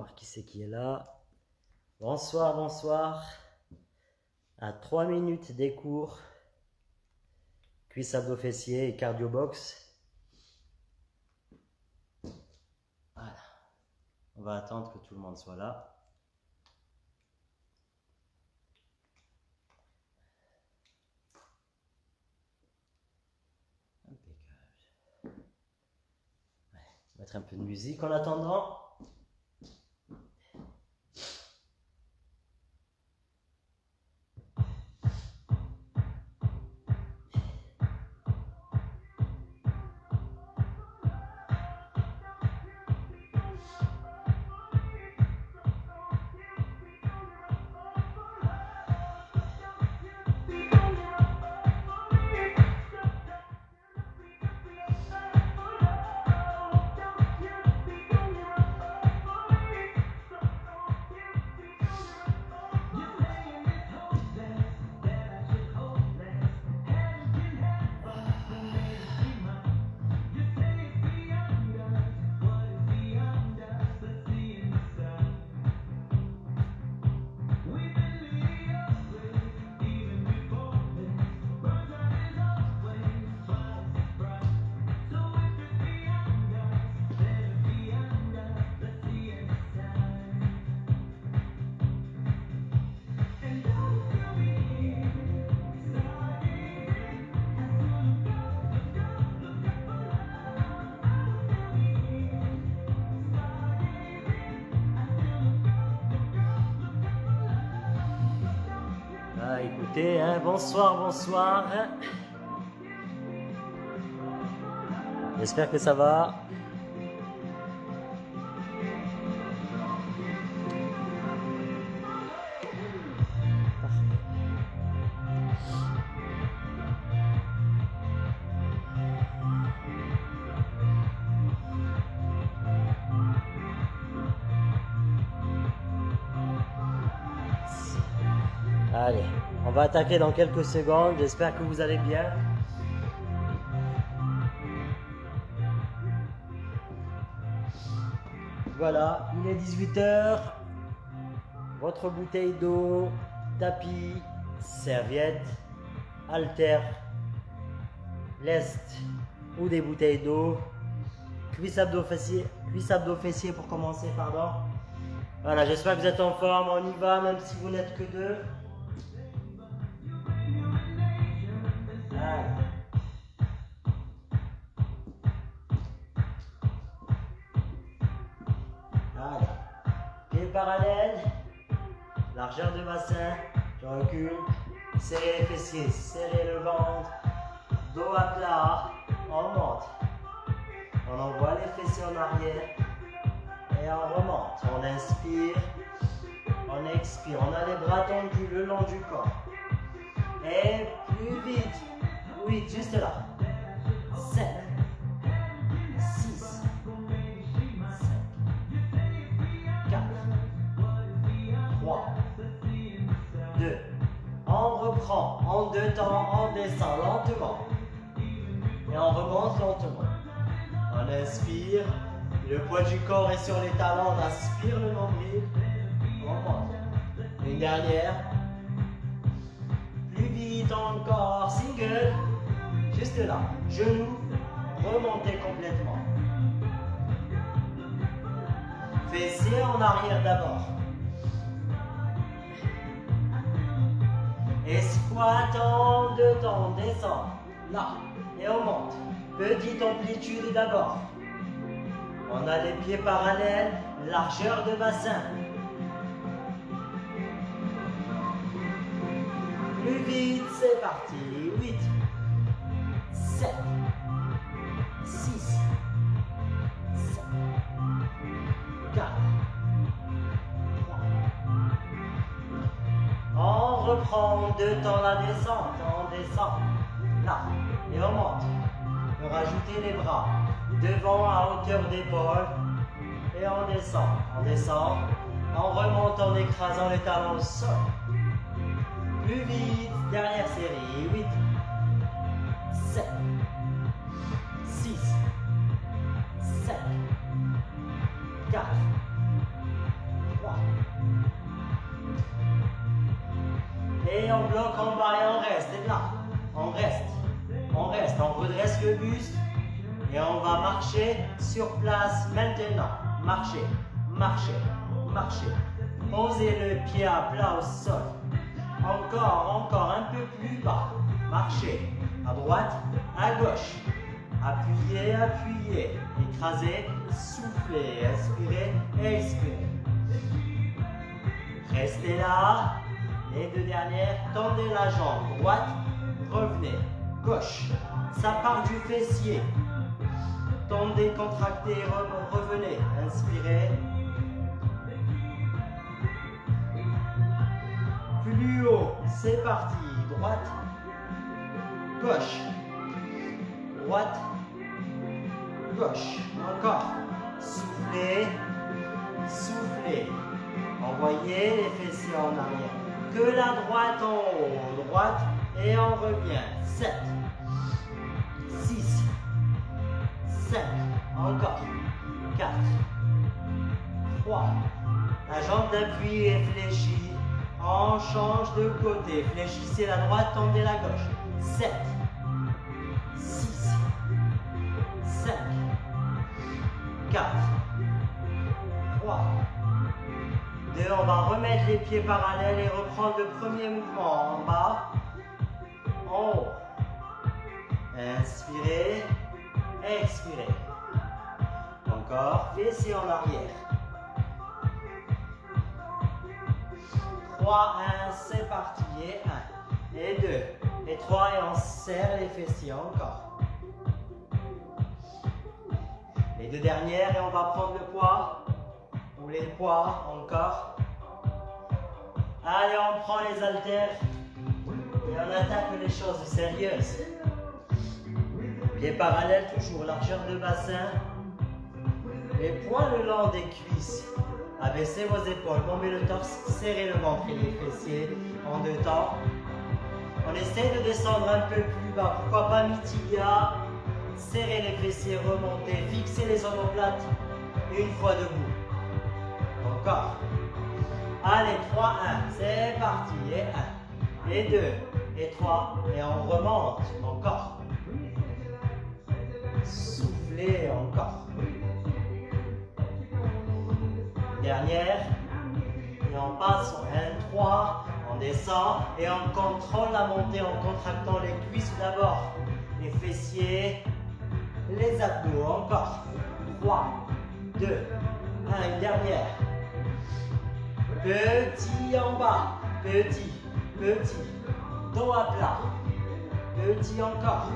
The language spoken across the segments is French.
voir qui c'est qui est là. Bonsoir, bonsoir. À 3 minutes des cours. Cuisse, abdos, fessiers et cardio box. Voilà. On va attendre que tout le monde soit là. Impeccable. Ouais, on va mettre un peu de musique en attendant. Écoutez, bonsoir, bonsoir. J'espère que ça va. Allez, on va attaquer dans quelques secondes. J'espère que vous allez bien. Voilà, il est 18 h. Votre bouteille d'eau, tapis, serviette, haltère, lest ou des bouteilles d'eau, cuisse abdos fessiers pour commencer, pardon. Voilà, j'espère que vous êtes en forme. On y va, même si vous n'êtes que deux. Allez. Pieds parallèles, largeur de bassin, je recule, serrez les fessiers, serrez le ventre, dos à plat, on monte. On envoie les fessiers en arrière et on remonte. On inspire, on expire, on a les bras tendus le long du corps. Et plus vite. 8, juste là. 7, 6, 5, 4, 3, 2. On reprend en deux temps, on descend lentement. Et on remonte lentement. On inspire, le poids du corps est sur les talons, on aspire le nombril. On remonte. Une dernière. Plus vite encore, single. Juste là, genoux, remontez complètement. Fessiers en arrière d'abord. Et squat en deux temps, descend. Là, et on monte. Petite amplitude d'abord. On a les pieds parallèles, largeur de bassin. Plus vite, c'est parti. 8, 7, 6, 7, 4, 3. On reprend deux temps la descente. On descend là et on monte. On peut rajouter les bras devant à hauteur d'épaule et on descend. On descend. On remonte en écrasant les talons au sol. Plus vite, dernière série. 8, 7, 6, 7, 4, bloque en bas et on reste. Et là, on reste. On reste. On redresse le buste. Et on va marcher sur place maintenant. Marcher, marcher, marcher. Posez le pied à plat au sol. Encore, encore, un peu plus bas. Marchez. À droite, à gauche. Appuyez, appuyez. Écrasez, soufflez. Inspirez, expirez. Restez là. Les deux dernières, tendez la jambe. Droite, revenez. Gauche. Ça part du fessier. Tendez, contractez, revenez. Inspirez. Plus haut, c'est parti. Droite, gauche. Droite, gauche. Encore. Soufflez, soufflez. Envoyez les fessiers en arrière. Que la droite en haut. Droite et on revient. 7, 6, 5, encore, 4, 3, la jambe d'appui est fléchie, on change de côté, fléchissez la droite, tendez la gauche, 7, 6, 5, 4, 3, 2, on va remettre les pieds parallèles et reprendre le premier mouvement en bas, en haut, inspirez, expirez. Encore, fessiers en arrière. 3, 1, c'est parti. Et 1, et 2, et 3, et on serre les fessiers encore. Les deux dernières, et on va prendre le poids. Ou les poids, encore. Allez, on prend les haltères. Et on attaque les choses sérieuses. Pieds parallèles toujours, largeur de bassin. Les poings le long des cuisses. Abaissez vos épaules, bombez le torse, serrez le ventre et les fessiers en deux temps. On essaie de descendre un peu plus bas, pourquoi pas mi-tibia. Serrez les fessiers, remontez, fixez les omoplates une fois debout. Encore. Allez, 3, 1, c'est parti. Et 1, et 2, et 3, et on remonte. Encore. Soufflez encore. Dernière. Et on passe au 1, 3. On descend et on contrôle la montée en contractant les cuisses d'abord. Les fessiers. Les abdos. Encore. 3, 2, 1. Une dernière. Petit en bas. Petit. Petit. Dos à plat. Petit encore.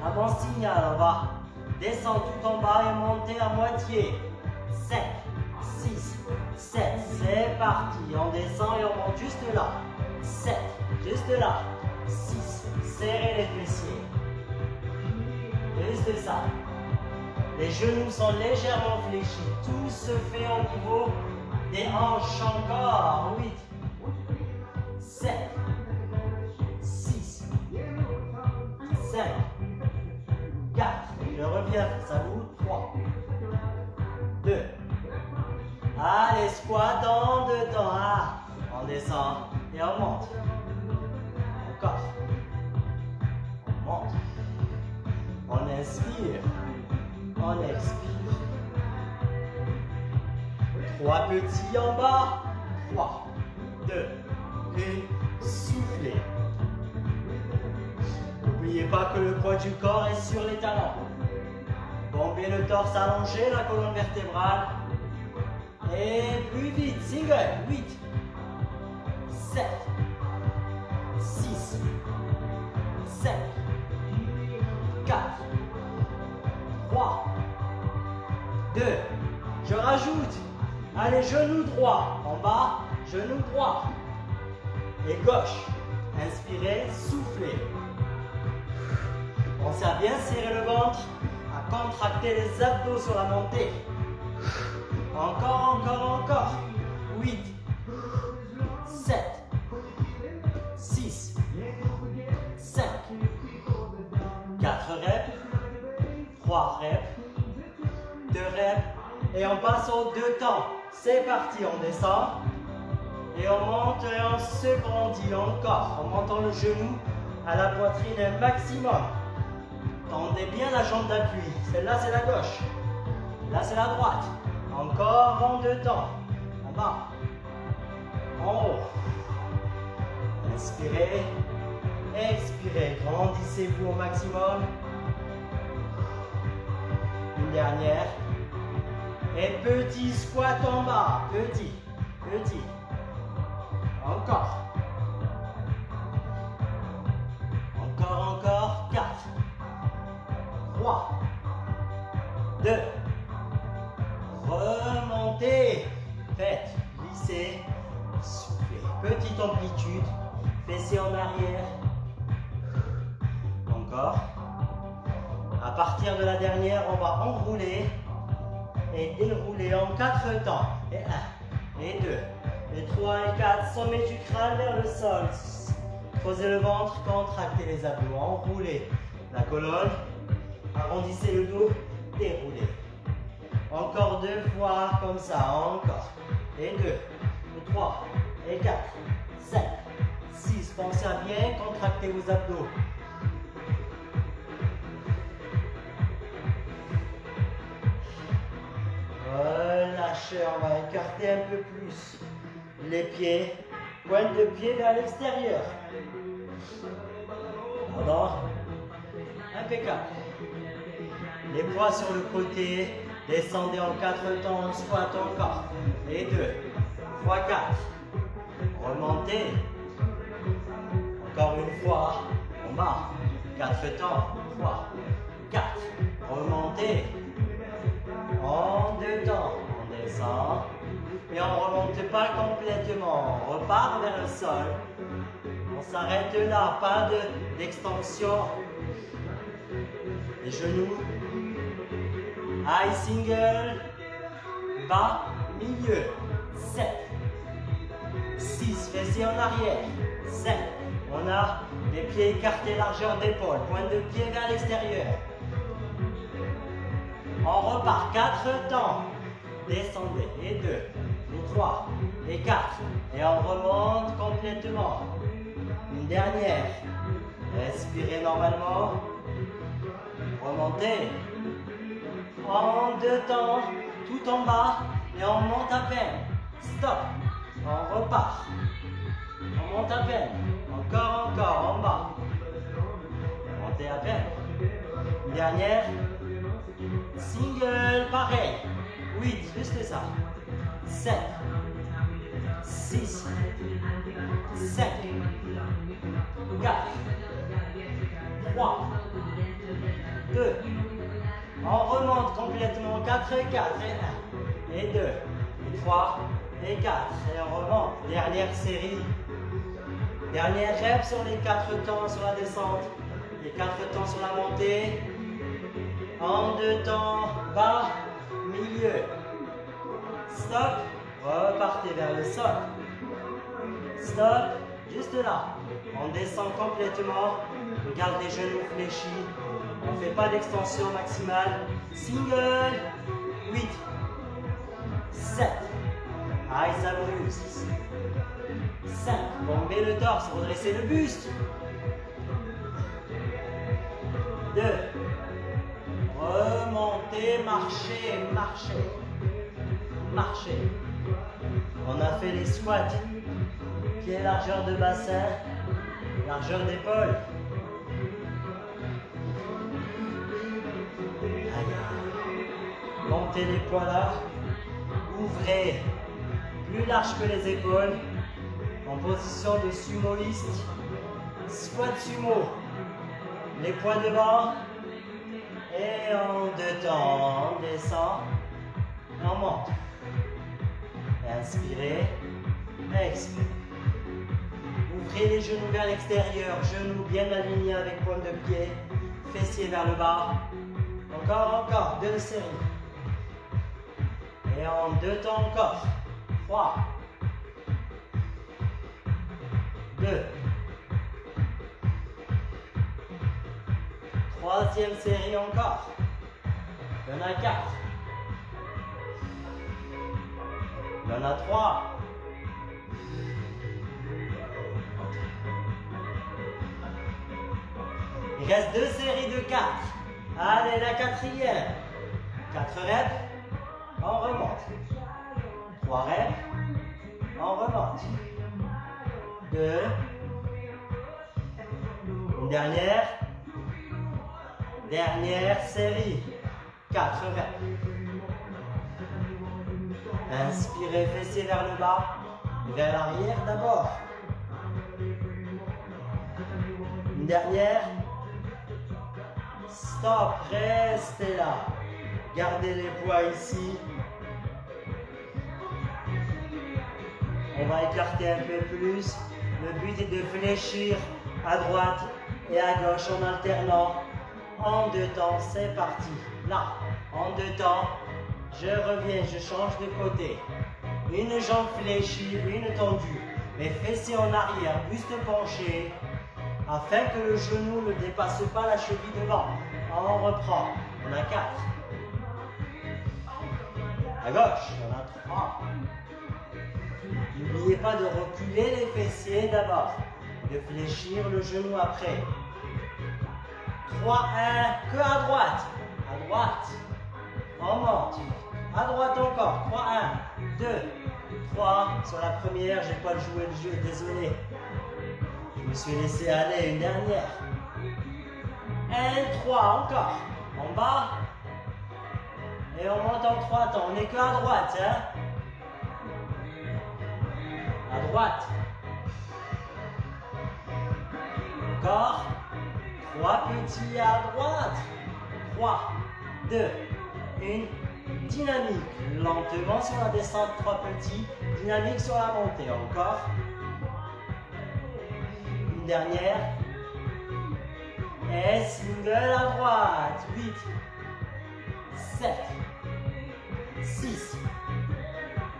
À mon signal, on va descendre tout en bas et monter à moitié. 5, 6, 7, c'est parti. On descend et on monte juste là. 7, juste là. 6, serrez les fessiers. Juste ça. Les genoux sont légèrement fléchis. Tout se fait au niveau des hanches encore. 8, 7, 6, 5, 4, je reviens, ça vous, 3, 2, allez, squat en deux temps, on descend et on monte, encore, on monte, on inspire, on expire, 3 petits en bas, 3, 2, 1, soufflez. N'oubliez pas que le poids du corps est sur les talons. Bombez le torse allongé, la colonne vertébrale. Et plus vite, single. 8, 7, 6, 5, 4, 3, 2. Je rajoute. Allez, genou droit. En bas, genou droit. Et gauche. Inspirez, soufflez. Pensez à bien serrer le ventre, à contracter les abdos sur la montée. Encore, encore, encore. 8, 7, 6, 5, 4 reps, 3 reps, 2 reps, et on passe aux 2 temps. C'est parti, on descend, Et on monte et on se grandit encore en montant le genou à la poitrine un maximum. Tendez bien la jambe d'appui. Celle-là, c'est la gauche. Là, c'est la droite. Encore en 2 temps. En bas. En haut. Inspirez. Expirez. Grandissez-vous au maximum. Une dernière. Et petit squat en bas. Petit. Petit. Encore. Encore. 4. 3. 2. Remontez. Faites. Glissez. Soufflez. Petite amplitude. Fessiers en arrière. Encore. À partir de la dernière, on va enrouler et dérouler en 4 temps. Et 1, et 2, et 3, et 4. Sommet du crâne vers le sol. Creusez le ventre, contractez les abdos. Enroulez la colonne. Arrondissez le dos, déroulez. Encore 2 fois comme ça. Encore. Et 2, et 3, et 4, 5, 6. Pensez à bien contracter vos abdos. Relâchez, on va écarter un peu plus les pieds. Pointe de pied vers l'extérieur. Pardon. Impeccable. Les poids sur le côté. Descendez en 4 temps, squat encore. Et 2, fois 4. Remontez. Encore une fois. En bas. 4 temps, 3, 4. Remontez. En 2 temps. On descend. Et on ne remonte pas complètement. On repart vers le sol. On s'arrête là. Pas d'extension. Les genoux. High single. Bas, milieu. 7. 6. Fessiers en arrière. 5. On a les pieds écartés, largeur d'épaule. Pointe de pied vers l'extérieur. On repart. 4 temps. Descendez. Et 2, et 3, et 4. Et on remonte complètement. Une dernière. Respirez normalement. Remontez. En 2 temps. Tout en bas. Et on monte à peine. Stop. On repart. On monte à peine. Encore en bas. Montez à peine. Une dernière. Single, pareil. 8, juste ça. 7, 6, 5, 4, 3, 2. On remonte complètement. 4 et 4. Et 1, et 2, et 3, et 4. Et on remonte. Dernière série. Dernière rep sur les 4 temps sur la descente. Les 4 temps sur la montée. En 2 temps. Bas. Milieu. Stop. Repartez vers le sol. Stop. Juste là. On descend complètement. On garde les genoux fléchis. On ne fait pas d'extension maximale. Single. 8. 7. Aïe, ça brûle. 5. Bombez le torse. Redressez le buste. 2. Remontez, marchez, marchez. Marchez. On a fait les squats. Pieds largeur de bassin, largeur d'épaule. Montez les poids là. Ouvrez. Plus large que les épaules. En position de sumoiste. Squat sumo. Les poids devant. Et en 2 temps, on descend. Et on monte. Inspirez. Expirez. Ouvrez les genoux vers l'extérieur. Genoux bien alignés avec pointe de pied. Fessiers vers le bas. Encore. 2 séries. Et en 2 temps encore. 3. 2. 3e série encore. Il y en a 4. Il y en a 3. Il reste 2 séries de 4. Allez, la quatrième. 4 reps. On remonte. 3 reps. On remonte. 2. Une dernière. Dernière série. 4 reps. Inspirez, fessiers vers le bas. Vers l'arrière d'abord. Une dernière. Stop, restez là. Gardez les poids ici. On va écarter un peu plus. Le but est de fléchir à droite et à gauche en alternant. En 2 temps, c'est parti. Là, en 2 temps, je reviens, je change de côté. Une jambe fléchie, une tendue. Les fessiers en arrière, buste penché, afin que le genou ne dépasse pas la cheville devant. On reprend. On a 4. À gauche, on a 3. N'oubliez pas de reculer les fessiers d'abord. De fléchir le genou après. 3, 1, que à droite. À droite. On monte. À droite encore. 3, 1, 2, 3. Sur la première, j'ai pas joué le jeu, désolé. Je me suis laissé aller. Une dernière. 1, 3, encore. En bas. Et on monte en 3 temps. On n'est que à droite, hein. À droite. Encore. 3 petits à droite. 3, 2, 1. Dynamique. Lentement sur la descente. 3 petits. Dynamique sur la montée. Encore. Une dernière. Et single à droite. 8, 7, 6,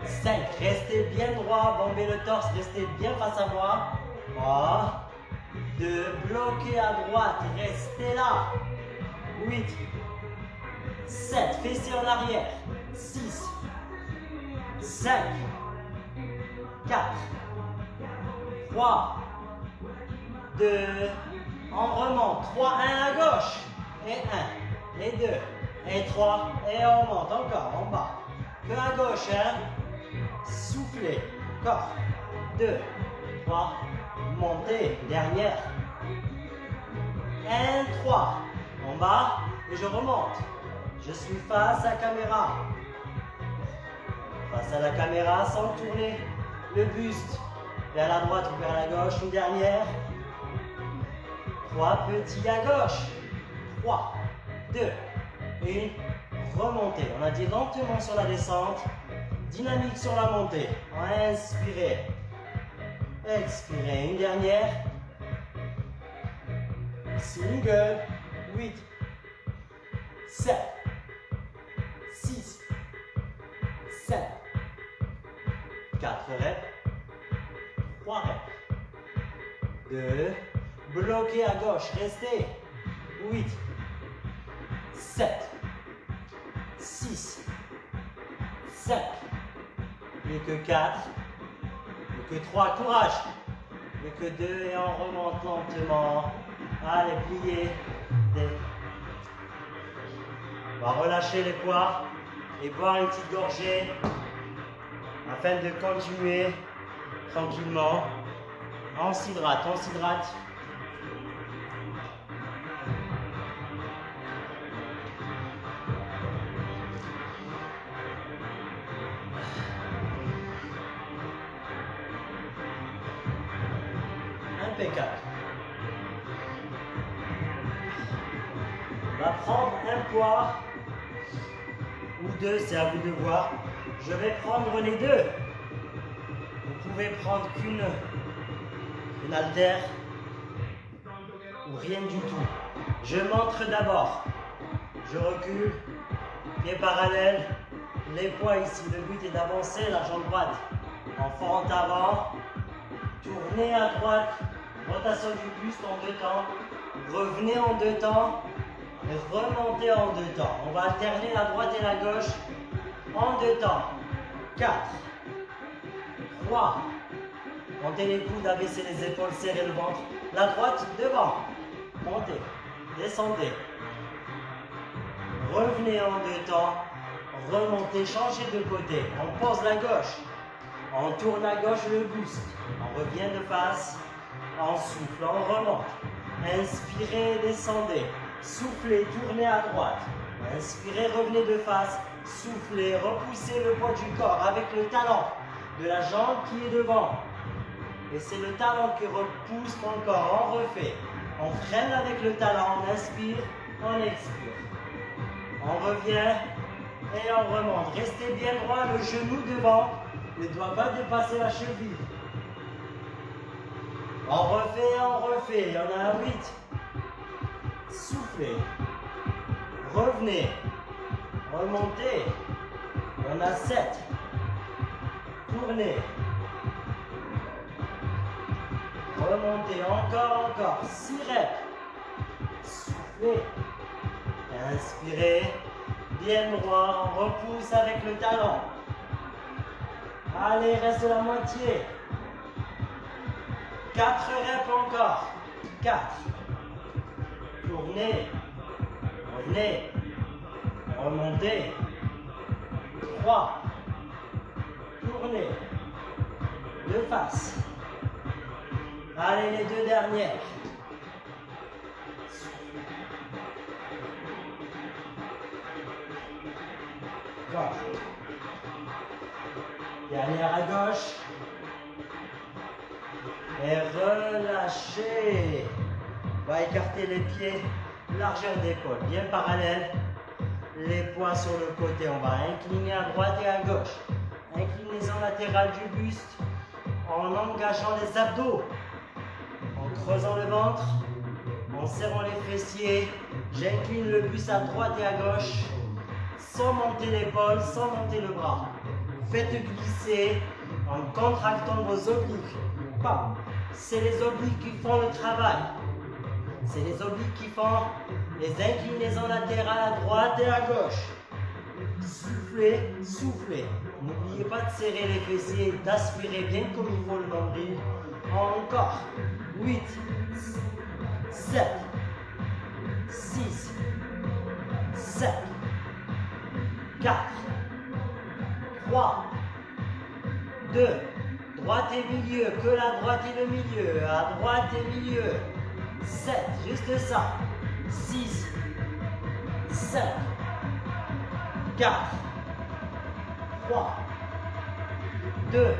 5. Restez bien droit. Bombez le torse. Restez bien face à moi. 3, 2. Bloquez à droite. Restez là. 8, 7. Fessiers en arrière. 6, 5, 4, 3, 2. On remonte. 3, 1 à gauche. Et 1. Et 2. Et 3. Et on monte encore en bas. Que à gauche, hein. Soufflez. Encore. 2, 3. Montez. Dernière. 1, 3. En bas. Et je remonte. Je suis face à la caméra. Face à la caméra sans tourner le buste vers la droite ou vers la gauche. Une dernière. 3 petits à gauche. 3, 2, 1. Remontez. On a dit lentement sur la descente. Dynamique sur la montée. Inspirez. Expirez. Une dernière. Single. 8, 7, 6, 7. 4 reps. 3 reps. 2. Bloquez à gauche. Restez. 8, 7, 6, 5. Plus que 4. Plus que 3. Courage. Plus que 2. Et on remonte lentement. Allez, pliez. On va relâcher les poids et boire une petite gorgée afin de continuer tranquillement. On s'hydrate, on s'hydrate. Impeccable. On va prendre un poids ou 2, c'est à vous de voir. Je vais prendre les 2. Vous pouvez prendre qu'une haltère ou rien du tout. Je montre d'abord. Je recule, pieds parallèles, les poids ici. Le but est d'avancer la jambe droite en fente avant. Tournez à droite, rotation du buste en 2 temps. Revenez en 2 temps. Et remontez en 2 temps. On va alterner la droite et la gauche en 2 temps. 4, 3. Montez les coudes, abaissez les épaules, serrez le ventre. La droite devant. Montez. descendez. Revenez en deux temps, remontez, changez de côté. On pose la gauche, on tourne à gauche le buste, on revient de face, on souffle, on remonte. Inspirez, descendez, soufflez, tournez à droite. Inspirez, revenez de face, soufflez, repoussez le poids du corps avec le talon de la jambe qui est devant. Et c'est le talon qui repousse mon corps, on refait. On freine avec le talon, on inspire, on expire. On revient et on remonte. Restez bien droit, le genou devant ne doit pas dépasser la cheville. On refait. Il y en a 8. Soufflez. Revenez. Remontez. Il y en a 7. Tournez. Remontez. Encore. 6 reps. Soufflez. Inspirez. Bien droit. On repousse avec le talon. Allez, reste la moitié. 4 reps encore. 4. Tournez. Revenez. Remontez. 3. Tournez. De face. Allez, les 2 dernières. Gauche. Dernière à gauche. Et relâchez. On va écarter les pieds, largeur d'épaule, bien parallèle. Les poings sur le côté, on va incliner à droite et à gauche. Inclinaison latérale du buste en engageant les abdos. En creusant le ventre, en serrant les fessiers. J'incline le buste à droite et à gauche. Sans monter l'épaule, sans monter le bras. Faites glisser en contractant vos obliques. C'est les obliques qui font le travail. C'est les obliques qui font les inclinaisons latérales à droite et à gauche. Soufflez, soufflez. N'oubliez pas de serrer les fessiers, d'aspirer bien comme il faut le nombril. Encore. 8, 7, 6, 7, 4, 3, 2, droite et milieu, que la droite et le milieu, à droite et milieu. 7, juste ça. 6, 5, 4, 3, 2,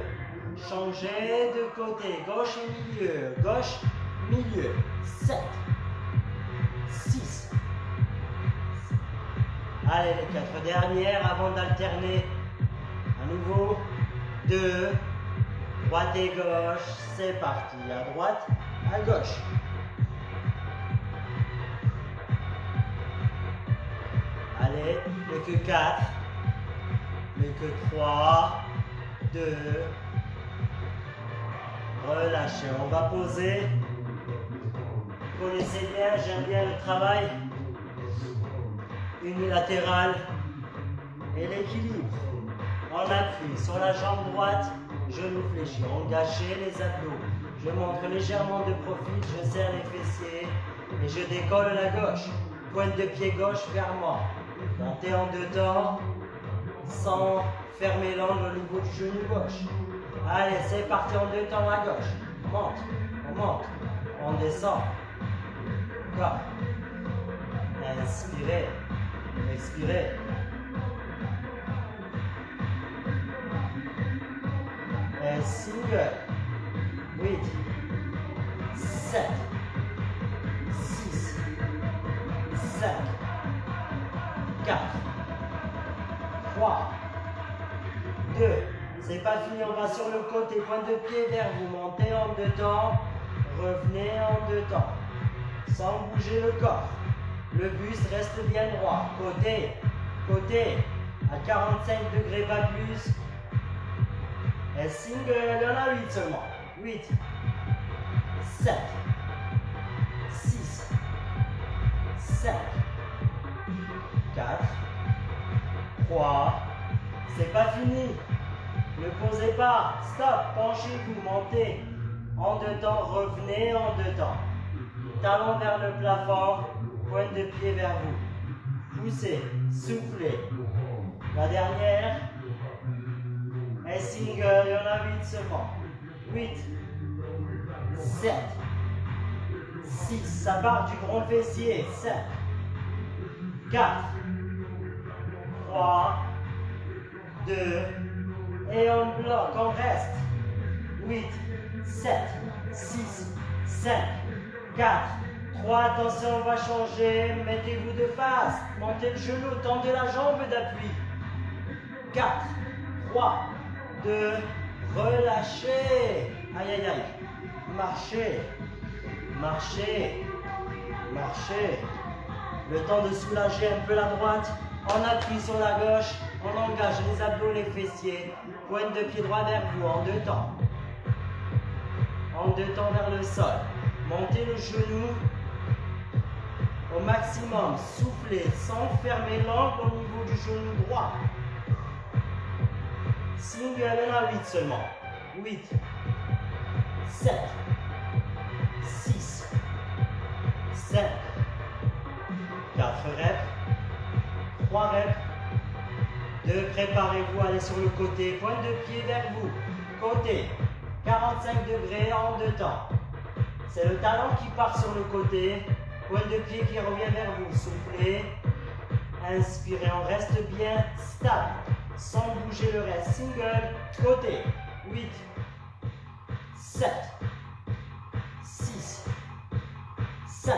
changez de côté, gauche et milieu, gauche, milieu. 7, 6. Allez, les 4 dernières avant d'alterner. À nouveau, 2, droite et gauche, c'est parti. À droite, à gauche. Allez, plus que 4, plus que 3, 2, relâchez. On va poser. Vous connaissez bien, j'aime bien le travail unilatéral et l'équilibre. On appuie sur la jambe droite, genou fléchi, engagez les abdos. Je montre légèrement de profil, je serre les fessiers et je décolle la gauche. Pointe de pied gauche vers moi. Montez en 2 temps sans fermer l'angle au niveau du genou gauche. Allez, c'est parti en 2 temps à gauche. On monte, on descend. Encore. Inspirez, expirez. Et single. 8, 7, 6, 5, 4, 3, 2. C'est pas fini, on va sur le côté, pointe de pied vers vous. Montez en 2 temps, revenez en 2 temps. Sans bouger le corps. Le buste reste bien droit. Côté, côté. À 45 degrés, pas plus. Et single, il y en a 8 seulement. 8, 7, 6, 5, 4, 3. C'est pas fini. Ne posez pas. Stop. Penchez-vous. Montez. En 2 temps. Revenez en 2 temps. Talon vers le plafond. pointe de pied vers vous. Poussez, soufflez. La dernière. Et single, il y en a 8 seulement. 8, 7, 6, ça part du grand fessier. 7, 4, 3, 2, et on bloque, on reste. 8, 7, 6, 5, 4, 3, attention, on va changer. Mettez-vous de face, montez le genou, tendez la jambe d'appui. 4, 3, 2, relâchez. Aïe, aïe, aïe. Marchez, marchez, marchez. Le temps de soulager un peu la droite. On appuie sur la gauche. On engage les abdos, les fessiers. Pointe de pied droit vers vous en 2 temps. En 2 temps vers le sol. Montez le genou au maximum. Soufflez sans fermer l'angle au niveau du genou droit. Single, il y en a 8 seulement. 8, 7, 6, 5, 4 reps, 3 reps, 2, préparez-vous à aller sur le côté, pointe de pied vers vous, côté, 45 degrés en 2 temps. C'est le talon qui part sur le côté, pointe de pied qui revient vers vous, soufflez, inspirez, on reste bien stable, sans bouger le reste, single, côté, 8, 7, 6, 5,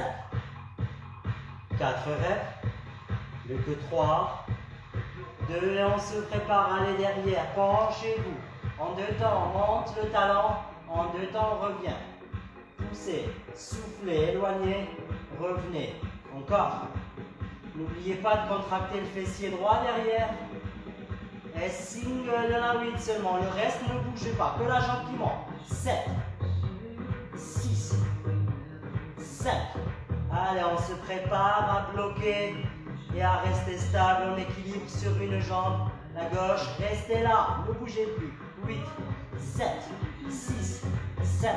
4 reps, plus que 3, 2, et on se prépare à aller derrière, penchez-vous, en 2 temps, on monte le talon, en 2 temps, on revient, poussez, soufflez, éloignez, revenez, encore, n'oubliez pas de contracter le fessier droit derrière, et single, il y en a 8 seulement, le reste ne bougez pas, que la jambe qui monte, 7, 6, 5, allez, on se prépare à bloquer et à rester stable, on équilibre sur une jambe, la gauche, restez là, ne bougez plus, 8, 7, 6, 5,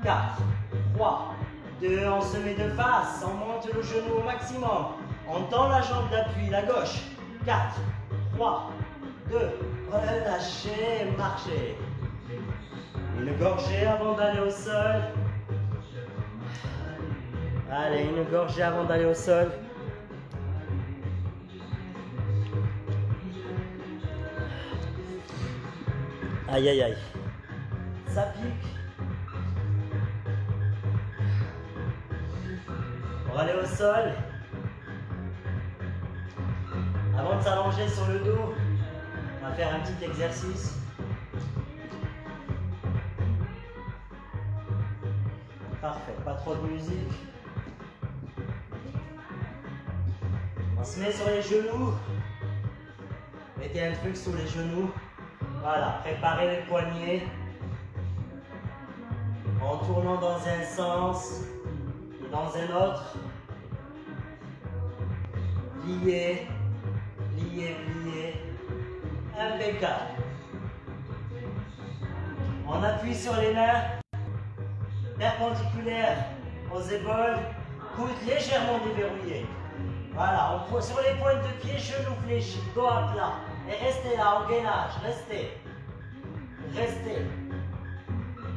4, 3, 2, on se met de face, on monte le genou au maximum, on tend la jambe d'appui, la gauche, 4, 3, 2, relâchez, marchez. Une gorgée avant d'aller au sol. Allez, une gorgée avant d'aller au sol. Aïe, aïe, aïe. Ça pique. Pour aller au sol, avant de s'allonger sur le dos, on va faire un petit exercice. Parfait, pas trop de musique. On se met sur les genoux. Mettez un truc sous les genoux. Voilà, préparez les poignets. En tournant dans un sens et dans un autre. Pliez, pliez, pliez. Impeccable. On appuie sur les mains perpendiculaires aux épaules, coudes légèrement déverrouillés. Voilà, on sur les pointes de pied, genoux fléchis, dos à plat. Et restez là, en gainage, restez. Restez.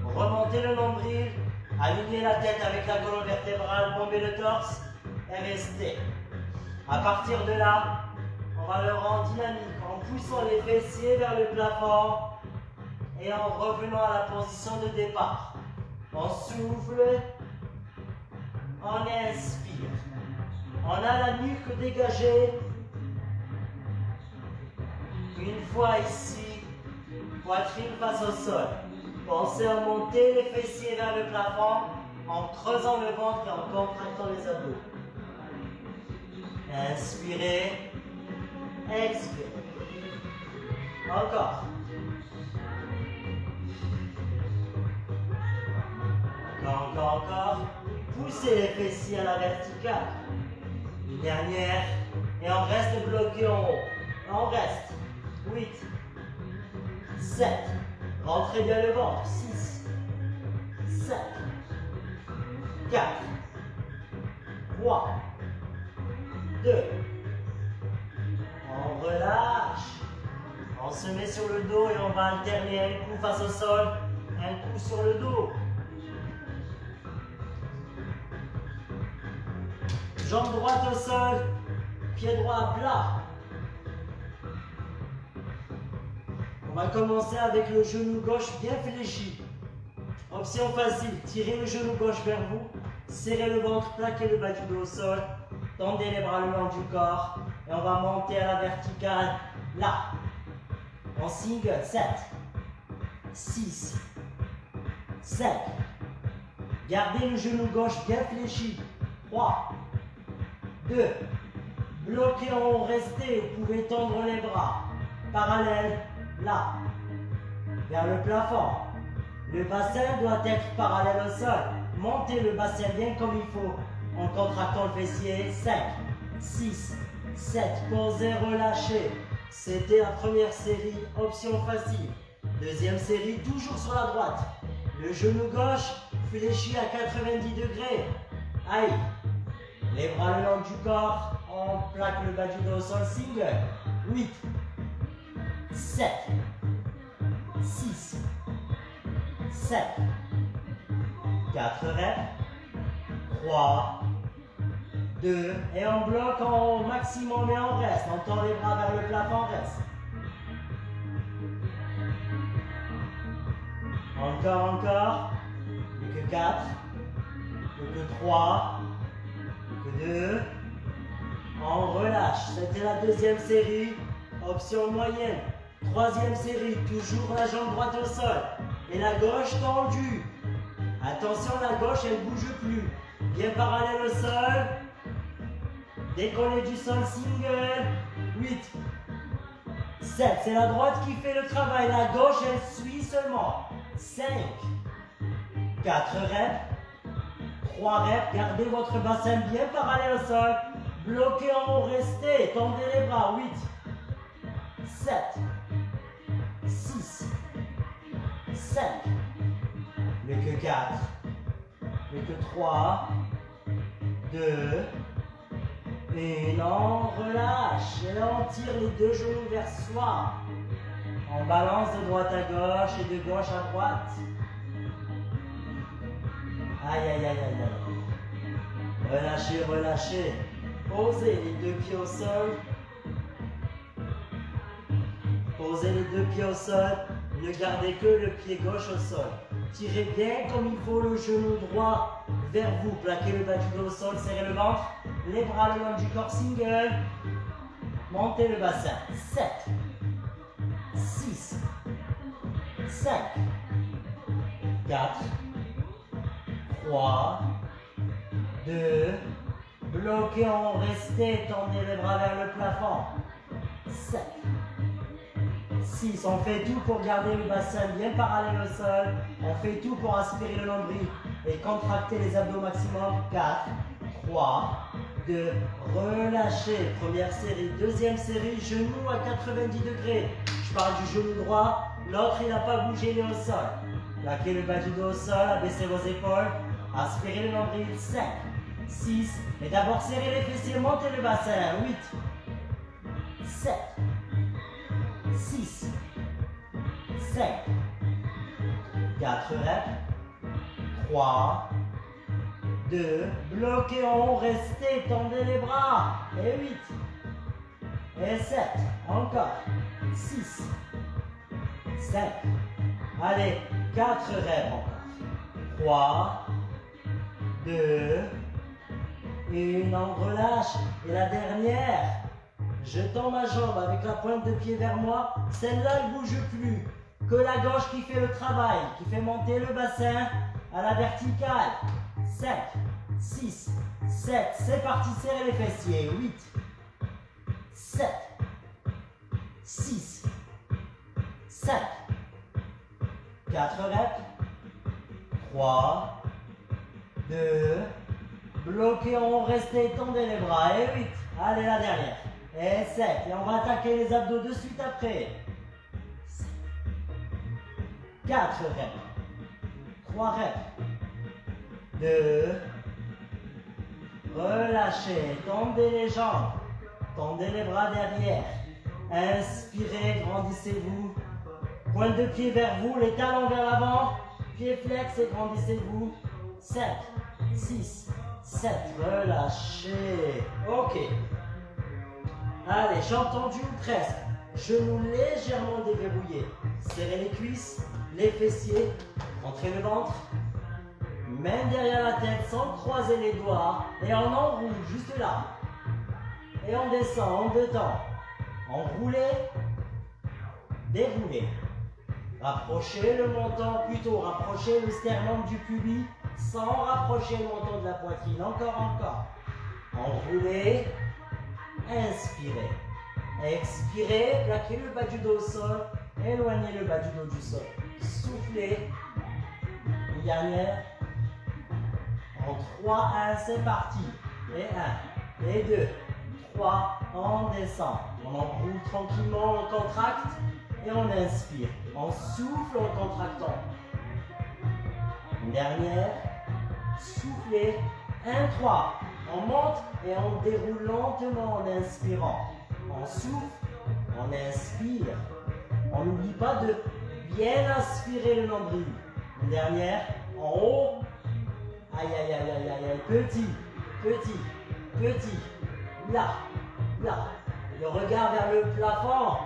Remontez le nombril, alignez la tête avec la colonne vertébrale, bombez le torse et restez. À partir de là, on va le rendre dynamique en poussant les fessiers vers le plafond et en revenant à la position de départ. On souffle, on inspire. On a la nuque dégagée. Une fois ici, poitrine face au sol. Pensez à monter les fessiers vers le plafond en creusant le ventre et en contractant les abdos. Inspirez, expirez. Encore. Encore. Poussez les fessiers à la verticale. Une dernière. Et on reste bloqué en haut. On reste. 8, 7. Rentrez bien le ventre. 6, 5, 4, 3, 2. On relâche. On se met sur le dos et on va alterner un coup face au sol, un coup sur le dos. Jambe droite au sol, pied droit à plat. On va commencer avec le genou gauche bien fléchi. Option facile, tirez le genou gauche vers vous, serrez le ventre, plaquez le bas du dos au sol, tendez les bras le long du corps et on va monter à la verticale, là. En single, 7, 6, 5. Gardez le genou gauche bien fléchi, 3, 2. Bloquez en haut, restez, vous pouvez tendre les bras. Parallèle, là, vers le plafond. Le bassin doit être parallèle au sol. Montez le bassin bien comme il faut en contractant le fessier. 5, 6, 7. Posez, relâchez. C'était la première série, option facile. Deuxième série, toujours sur la droite. Le genou gauche fléchi à 90 degrés. Aïe. Les bras le long du corps. On plaque le bas du dos au sol. Single. 8, 7, 6, 7, 4 reps, 3, 2, et on bloque au maximum et on reste. On tend les bras vers le plafond, on reste. Encore, plus que 4, plus que 3, plus que 2, on relâche. C'était la deuxième série, option moyenne. Troisième série, toujours la jambe droite au sol et la gauche tendue. Attention, la gauche elle bouge plus. Bien parallèle au sol. Décoller du sol, single. 8, 7. C'est la droite qui fait le travail. La gauche elle suit seulement. 5, 4 reps. 3 reps. Gardez votre bassin bien parallèle au sol. Bloquez en haut, restez. Tendez les bras. 8, 7. 6, 5, plus que 4, plus que 3, 2, et on relâche, et on tire les deux genoux vers soi. On balance de droite à gauche et de gauche à droite. Aïe, aïe, aïe, aïe, aïe. Relâchez, relâchez. Posez les deux pieds au sol. Posez les deux pieds au sol, ne gardez que le pied gauche au sol. Tirez bien comme il faut le genou droit vers vous. Plaquez le bas du dos au sol, serrez le ventre. Les bras le long du corps, single. Montez le bassin. 7, 6, 5, 4, 3, 2, bloquez en haut, restez, tendez les bras vers le plafond. 7, 6, on fait tout pour garder le bassin bien parallèle au sol. On fait tout pour aspirer le nombril et contracter les abdos maximum. 4, 3, 2, relâchez. Première série. Deuxième série, genou à 90 degrés. Je parle du genou droit. L'autre, il n'a pas bougé, il est au sol. Plaquez le bas du dos au sol, abaissez vos épaules. Aspirez le nombril. 5, 6, et d'abord serrez les fessiers, montez le bassin. 8, 7, 6, 5, 4 reps, 3, 2, bloquez en haut, restez, tendez les bras, et 8, et 7, encore, 6, 5, allez, 4 reps encore, 3, 2, une, on relâche, et la dernière, je tends ma jambe avec la pointe de pied vers moi. Celle-là, elle ne bouge plus. Que la gauche qui fait le travail, qui fait monter le bassin à la verticale. 5, 6, 7. C'est parti, serrez les fessiers. 8, 7, 6, 5, 4 reps. 3, 2, bloquez en haut, restez, tendez les bras. Et 8. Allez, la dernière. Et 7. Et on va attaquer les abdos de suite après. 4 reps. 3 reps. 2. Relâchez, tendez les jambes, tendez les bras derrière. Inspirez, grandissez-vous. Pointe de pied vers vous, les talons vers l'avant. Pied flex et grandissez-vous. 7, 6, 7. Relâchez. Ok. Allez, jambes tendues ou presque. Genoux légèrement déverrouillés. Serrez les cuisses, les fessiers. Rentrez le ventre. Main derrière la tête sans croiser les doigts. Et on enroule juste là. Et on descend en deux temps. Enroulez, déroulez. Rapprochez le menton, plutôt rapprochez le sternum du pubis sans rapprocher le menton de la poitrine. Encore. Enroulez, inspirez. Expirez, plaquez le bas du dos au sol, éloignez le bas du dos du sol. Soufflez. Une dernière. En 3, 1, c'est parti. Et 1, et 2, 3, on descend. On enroule tranquillement, on contracte et on inspire. On souffle en contractant. Une dernière. Soufflez. 1, 3. On monte et on déroule lentement en inspirant. On souffle, on inspire. On n'oublie pas de bien aspirer le nombril. Une dernière. En haut. Aïe, aïe, aïe, aïe, aïe, aïe. Petit. Là. Le regard vers le plafond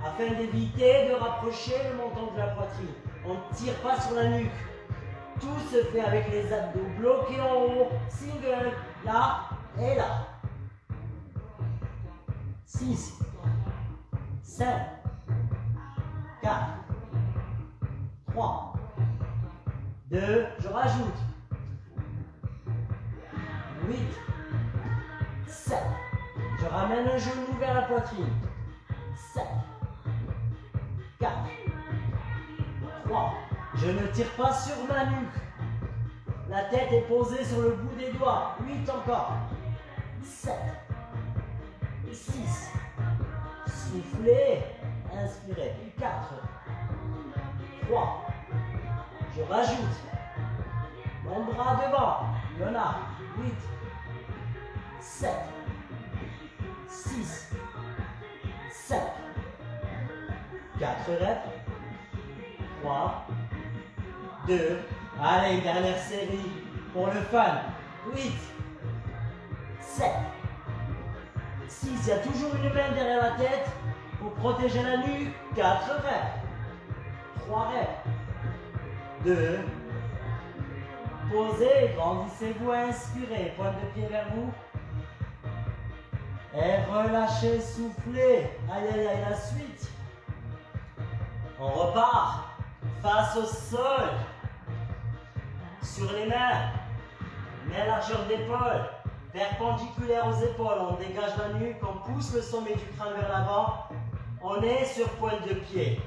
afin d'éviter de rapprocher le menton de la poitrine. On ne tire pas sur la nuque. Tout se fait avec les abdos bloqués en haut. Single, là et là. 6, 5, 4, 3, 2, je rajoute. 8, 7. Je ramène un genou vers la poitrine. 7, 4, 3. Je ne tire pas sur ma nuque. La tête est posée sur le bout des doigts. 8 encore. 7, 6. Soufflez. Inspirez. 4, 3. Je rajoute. Mon bras devant. Il y en a. 8, 7, 6, 7. 4 reps. 3, 2. Allez, dernière série pour le fun. 8, 7, 6. Il y a toujours une main derrière la tête pour protéger la nuque. 4 reps. 3 reps. 2. Posez, grandissez-vous, inspirez. Pointe de pied vers vous. Et relâchez, soufflez. Aïe, aïe, aïe, la suite. On repart. Face au sol. Sur les mains. Main largeur d'épaule. Perpendiculaire aux épaules. On dégage la nuque. On pousse le sommet du crâne vers l'avant. On est sur pointe de pied.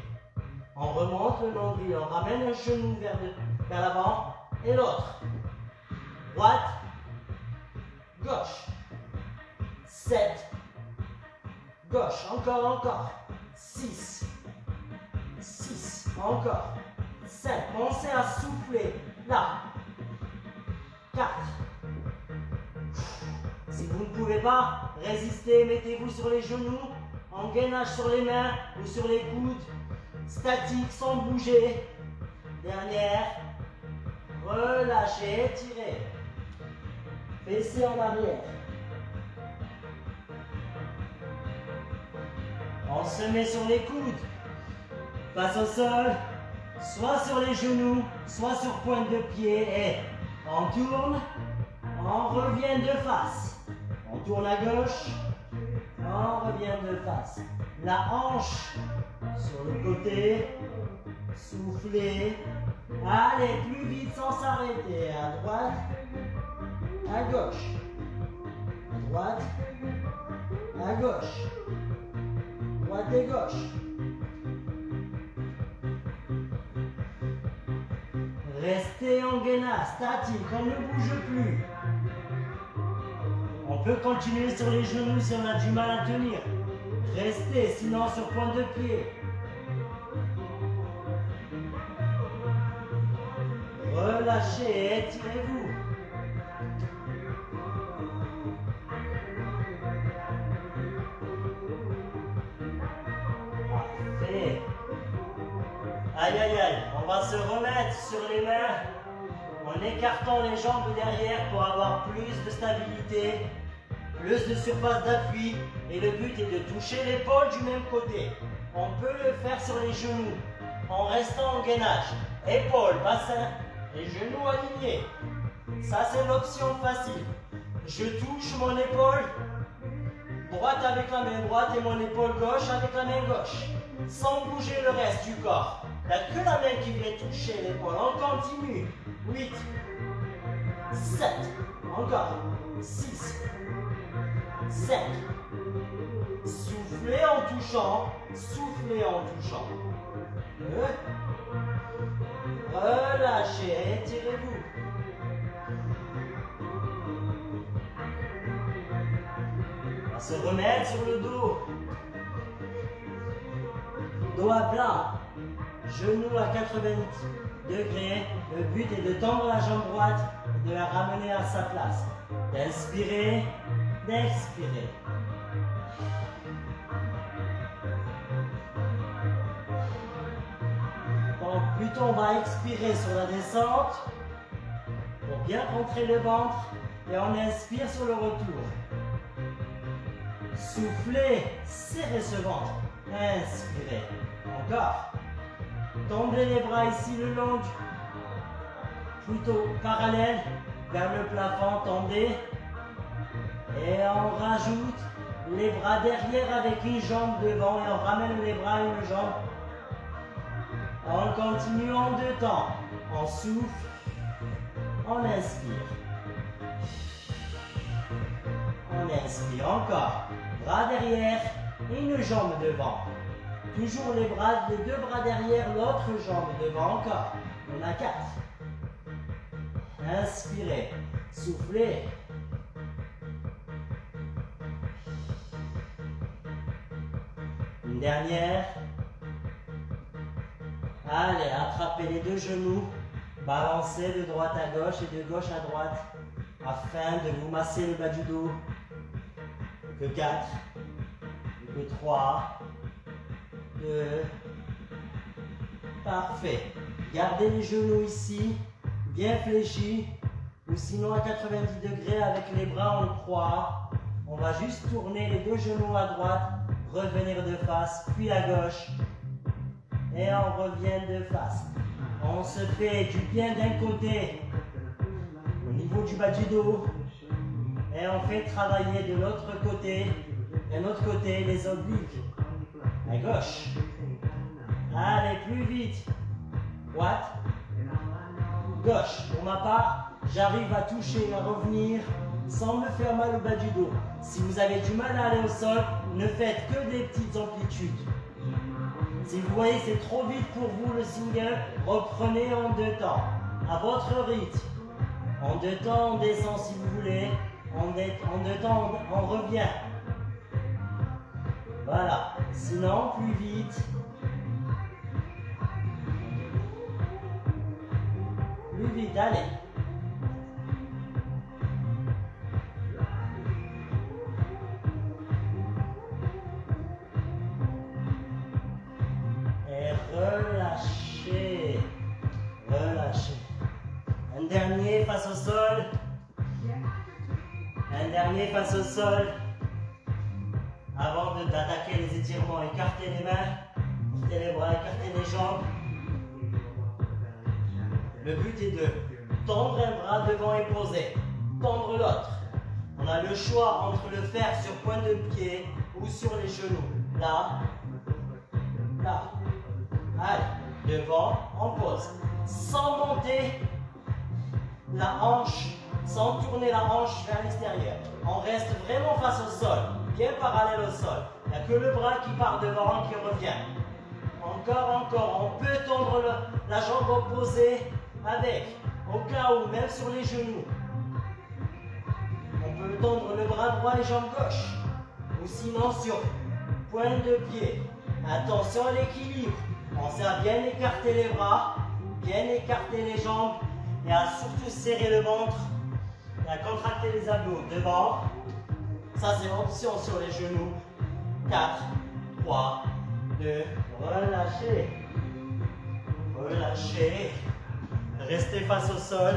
On remonte le nombril. On ramène un genou vers l'avant. Et l'autre. Droite. Gauche. 7. Gauche. Encore. 6. 6. Encore. 5. Pensez à souffler. Là. 4. Si vous ne pouvez pas résister, mettez-vous sur les genoux, en gainage sur les mains ou sur les coudes, statique sans bouger. Dernière. Relâchez, étirez. Fessez en arrière. On se met sur les coudes. Face au sol. Soit sur les genoux, soit sur pointe de pied. Et on tourne. On revient de face. On tourne à gauche. On revient de face. La hanche sur le côté. Soufflez. Allez, plus vite sans s'arrêter. À droite. À gauche. À droite. À gauche. Droite et gauche. Restez en gainage, statique, on ne bouge plus. On peut continuer sur les genoux si on a du mal à tenir. Restez, sinon sur pointe de pied. Relâchez, étirez-vous. Aïe, aïe, aïe. On va se remettre sur les mains en écartant les jambes derrière pour avoir plus de stabilité, plus de surface d'appui. Et le but est de toucher l'épaule du même côté. On peut le faire sur les genoux en restant en gainage. Épaule, bassin et genoux alignés. Ça, c'est l'option facile. Je touche mon épaule droite avec la main droite et mon épaule gauche avec la main gauche. Sans bouger le reste du corps. Il n'y a que la main qui vient toucher l'épaule. On continue. 8, 7, encore. 6, 5. Soufflez en touchant. Soufflez en touchant. 2. Relâchez, étirez-vous. On va se remettre sur le dos. Dos à plat. Genoux à 90 degrés. Le but est de tendre la jambe droite et de la ramener à sa place. D'inspirer, d'expirer. Donc plutôt on va expirer sur la descente pour bien rentrer le ventre et on inspire sur le retour. Soufflez, serrez ce ventre. Inspirez. Encore. Tendez les bras ici le long, plutôt parallèle vers le plafond, tendez. Et on rajoute les bras derrière avec une jambe devant et on ramène les bras à une jambe. On continue en 2 temps. On souffle, on inspire. On inspire encore. Bras derrière et une jambe devant. Toujours les 2 bras derrière, l'autre jambe devant encore. On a 4. Inspirez. Soufflez. Une dernière. Allez, attrapez les 2 genoux. Balancez de droite à gauche et de gauche à droite afin de vous masser le bas du dos. Que 4. Que 3. 2. Parfait. Gardez les genoux ici, bien fléchis, ou sinon à 90 degrés avec les bras en croix. On va juste tourner les 2 genoux à droite, revenir de face, puis à gauche, et on revient de face. On se fait du bien d'un côté, au niveau du bas du dos, et on fait travailler de l'autre côté, les obliques. À gauche. Allez, plus vite. Droite. Gauche. Pour ma part, j'arrive à toucher, à revenir sans me faire mal au bas du dos. Si vous avez du mal à aller au sol, ne faites que des petites amplitudes. Si vous voyez c'est trop vite pour vous le single, reprenez en 2 temps. À votre rythme. En 2 temps, on descend si vous voulez. En 2 temps, on revient. Voilà. Sinon, plus vite. Plus vite, allez. Et relâchez. Relâchez. Un dernier face au sol. Un dernier face au sol. Avant d'attaquer les étirements, écartez les mains, écartez les bras, écartez les jambes. Le but est de tendre un bras devant et poser, tendre l'autre. On a le choix entre le faire sur point de pied ou sur les genoux. Là, là. Allez, devant, on pose. Sans monter la hanche, sans tourner la hanche vers l'extérieur. On reste vraiment face au sol. Bien parallèle au sol. Il n'y a que le bras qui part devant et qui revient. Encore. On peut tendre la jambe opposée avec, au cas où, même sur les genoux. On peut tendre le bras droit et jambe gauche. Ou sinon sur pointe de pied. Attention à l'équilibre. Pensez à bien écarter les bras, bien écarter les jambes et à surtout serrer le ventre et à contracter les abdos. Devant. Ça, c'est option sur les genoux. 4, 3, 2, relâchez. Relâchez. Restez face au sol.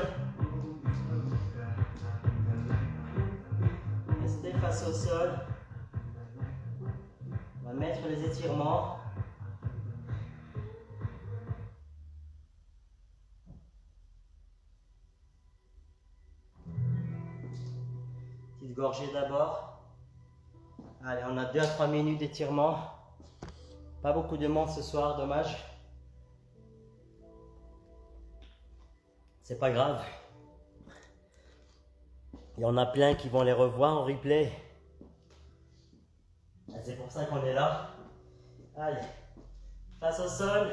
Restez face au sol. On va mettre les étirements. Petite gorgée d'abord. Allez, on a 2 à 3 minutes d'étirement. Pas beaucoup de monde ce soir, dommage. C'est pas grave. Il y en a plein qui vont les revoir en replay. C'est pour ça qu'on est là. Allez, face au sol.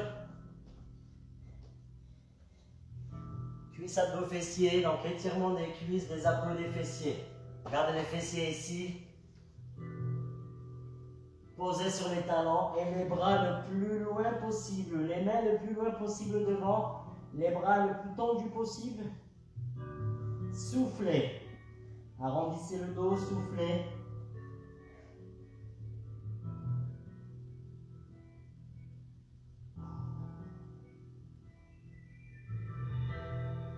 Cuisse à dos fessiers, donc étirement des cuisses, des abdos des fessiers. Gardez les fessiers ici. Posez sur les talons et les bras le plus loin possible. Les mains le plus loin possible devant. Les bras le plus tendus possible. Soufflez. Arrondissez le dos, soufflez.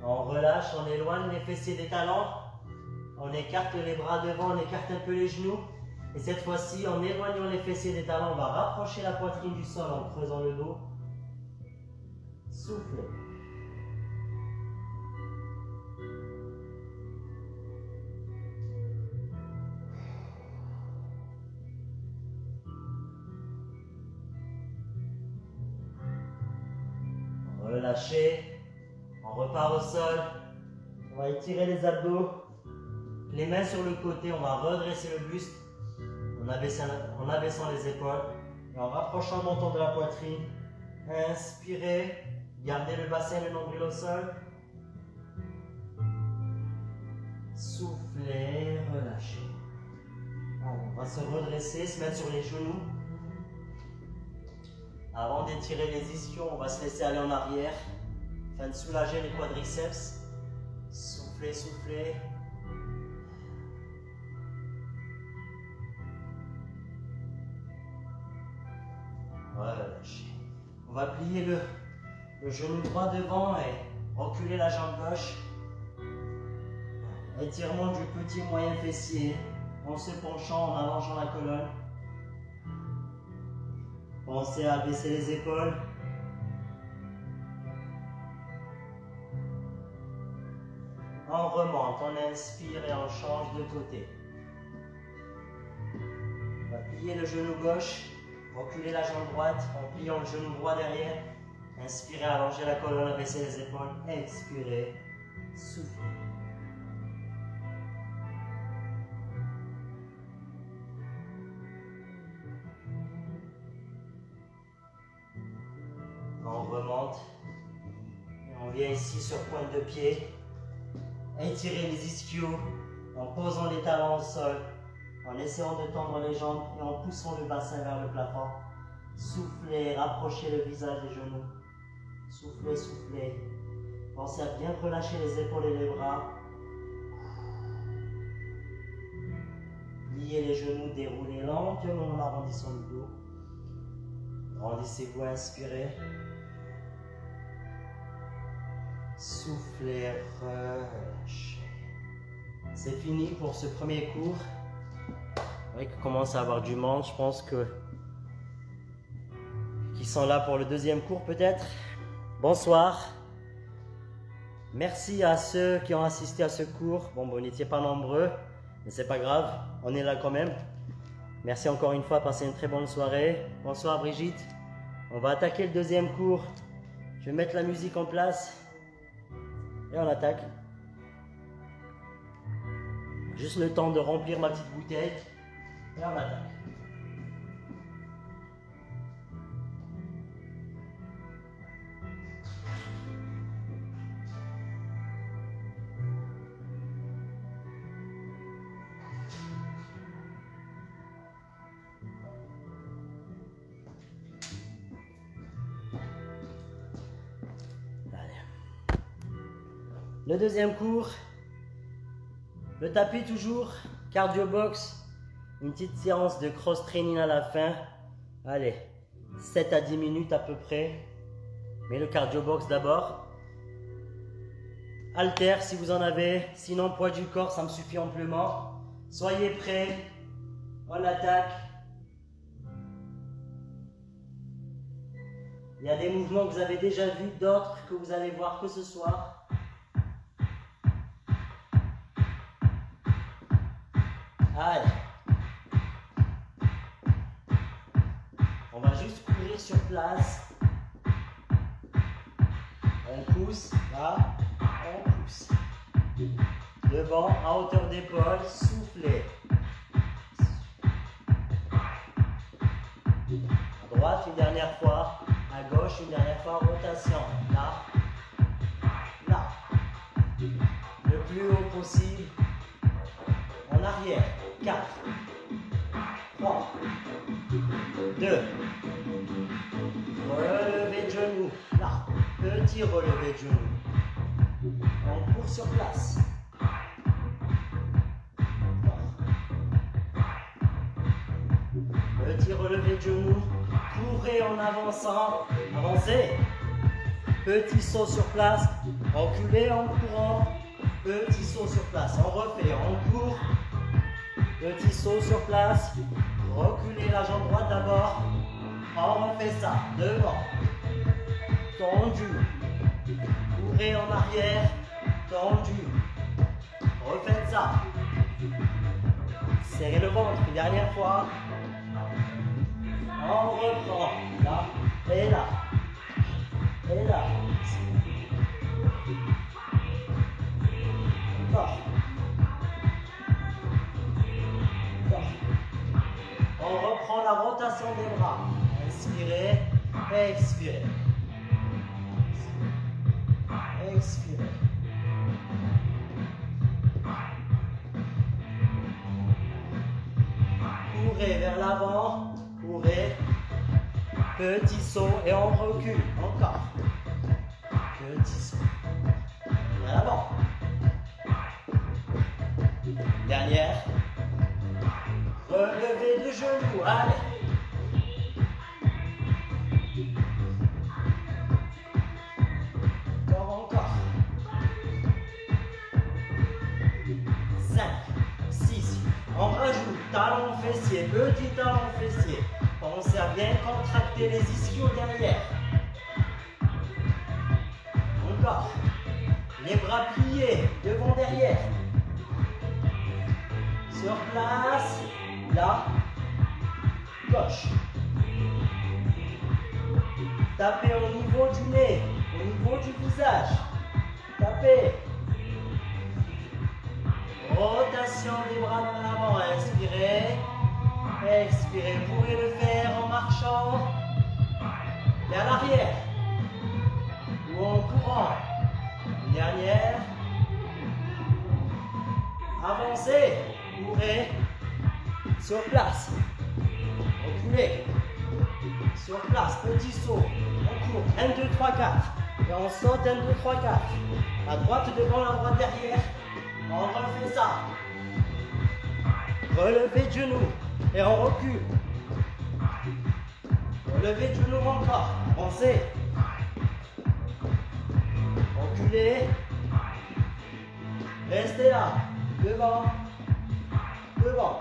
On relâche, on éloigne les fessiers des talons. On écarte les bras devant, on écarte un peu les genoux. Et cette fois-ci, en éloignant les fessiers des talons, on va rapprocher la poitrine du sol en creusant le dos. Soufflez. Relâchez. On repart au sol. On va étirer les abdos. Les mains sur le côté, on va redresser le buste en abaissant les épaules et en rapprochant le menton de la poitrine. Inspirez, gardez le bassin et le nombril au sol. Soufflez, relâchez. Alors, on va se redresser, se mettre sur les genoux. Avant d'étirer les ischions, on va se laisser aller en arrière afin de soulager les quadriceps. Soufflez, soufflez. Relâchez. On va plier le genou droit devant et reculer la jambe gauche. Étirement du petit moyen fessier en se penchant, en allongeant la colonne. Pensez à baisser les épaules. On remonte, on inspire et on change de côté. On va plier le genou gauche. Reculez la jambe droite en pliant le genou droit derrière. Inspirez, allongez la colonne, abaissez les épaules. Expirez, soufflez. On remonte. Et on vient ici sur pointe de pied. Étirez les ischios en posant les talons au sol. En essayant de tendre les jambes et en poussant le bassin vers le plafond. Soufflez, rapprochez le visage des genoux. Soufflez, soufflez. Pensez à bien relâcher les épaules et les bras. Pliez les genoux, déroulez lentement en arrondissant le dos. Grandissez-vous, inspirez. Soufflez, relâchez. C'est fini pour ce premier cours. Oui, qui commence à avoir du monde, je pense qui sont là pour le deuxième cours peut-être. Bonsoir. Merci à ceux qui ont assisté à ce cours. Bon, vous n'étiez pas nombreux, mais c'est pas grave, on est là quand même. Merci encore une fois, passez une très bonne soirée. Bonsoir Brigitte. On va attaquer le deuxième cours. Je vais mettre la musique en place et on attaque. Juste le temps de remplir ma petite bouteille. Et on attaque. Allez. Le deuxième cours. Le tapis toujours. Cardio box. Une petite séance de cross training à la fin. Allez, 7 à 10 minutes à peu près. Mais le cardio box d'abord. Haltère si vous en avez, sinon poids du corps, ça me suffit amplement. Soyez prêts, on attaque. Il y a des mouvements que vous avez déjà vus, d'autres que vous allez voir que ce soir. Allez. On va juste courir sur place. On pousse, là, on pousse. Devant, à hauteur d'épaule, soufflez. À droite, une dernière fois. À gauche, une dernière fois, rotation. Là, là. Le plus haut possible. En arrière. 4, 3, 2. Relevé de genoux. Là. Petit relevé de genoux. On court sur place. Petit relevé de genoux. Courez en avançant. Avancez. Petit saut sur place. Reculez en courant. Petit saut sur place. On refait. On court. Petit saut sur place. Reculez la jambe droite d'abord. On refait ça. Devant. Tendu. Courez en arrière. Tendu. Refaites ça. Serrez le ventre. Une dernière fois. On reprend. Là. Et là. Et là. Encore. On reprend la rotation des bras. Inspirez, expirez. Expirez. Courez vers l'avant. Courez. Petit saut et on recule. Encore. Petit saut. Vers l'avant. Dernière. Relevez de genoux. Allez. Encore. 5, 6. On rajoute talon fessier. Petit talon fessier. Pensez à bien contracter les ischios derrière. Encore. Les bras pliés, devant, derrière. Sur place. Là. Gauche. Tapez au niveau du nez, au niveau du visage. Tapez. Rotation des bras vers l'avant. Inspirez. Expirez. Vous pourrez le faire en marchant vers l'arrière ou en courant. Une dernière. Avancez. Courez. Sur place. Reculez. Sur place. Petit saut. On court. 1, 2, 3, 4. Et on saute. 1, 2, 3, 4. La droite devant, la droite derrière. On refait ça. Relevez de genoux. Et on recule. Relevez de genoux encore. Avancez. Reculez. Restez là. Devant. Devant.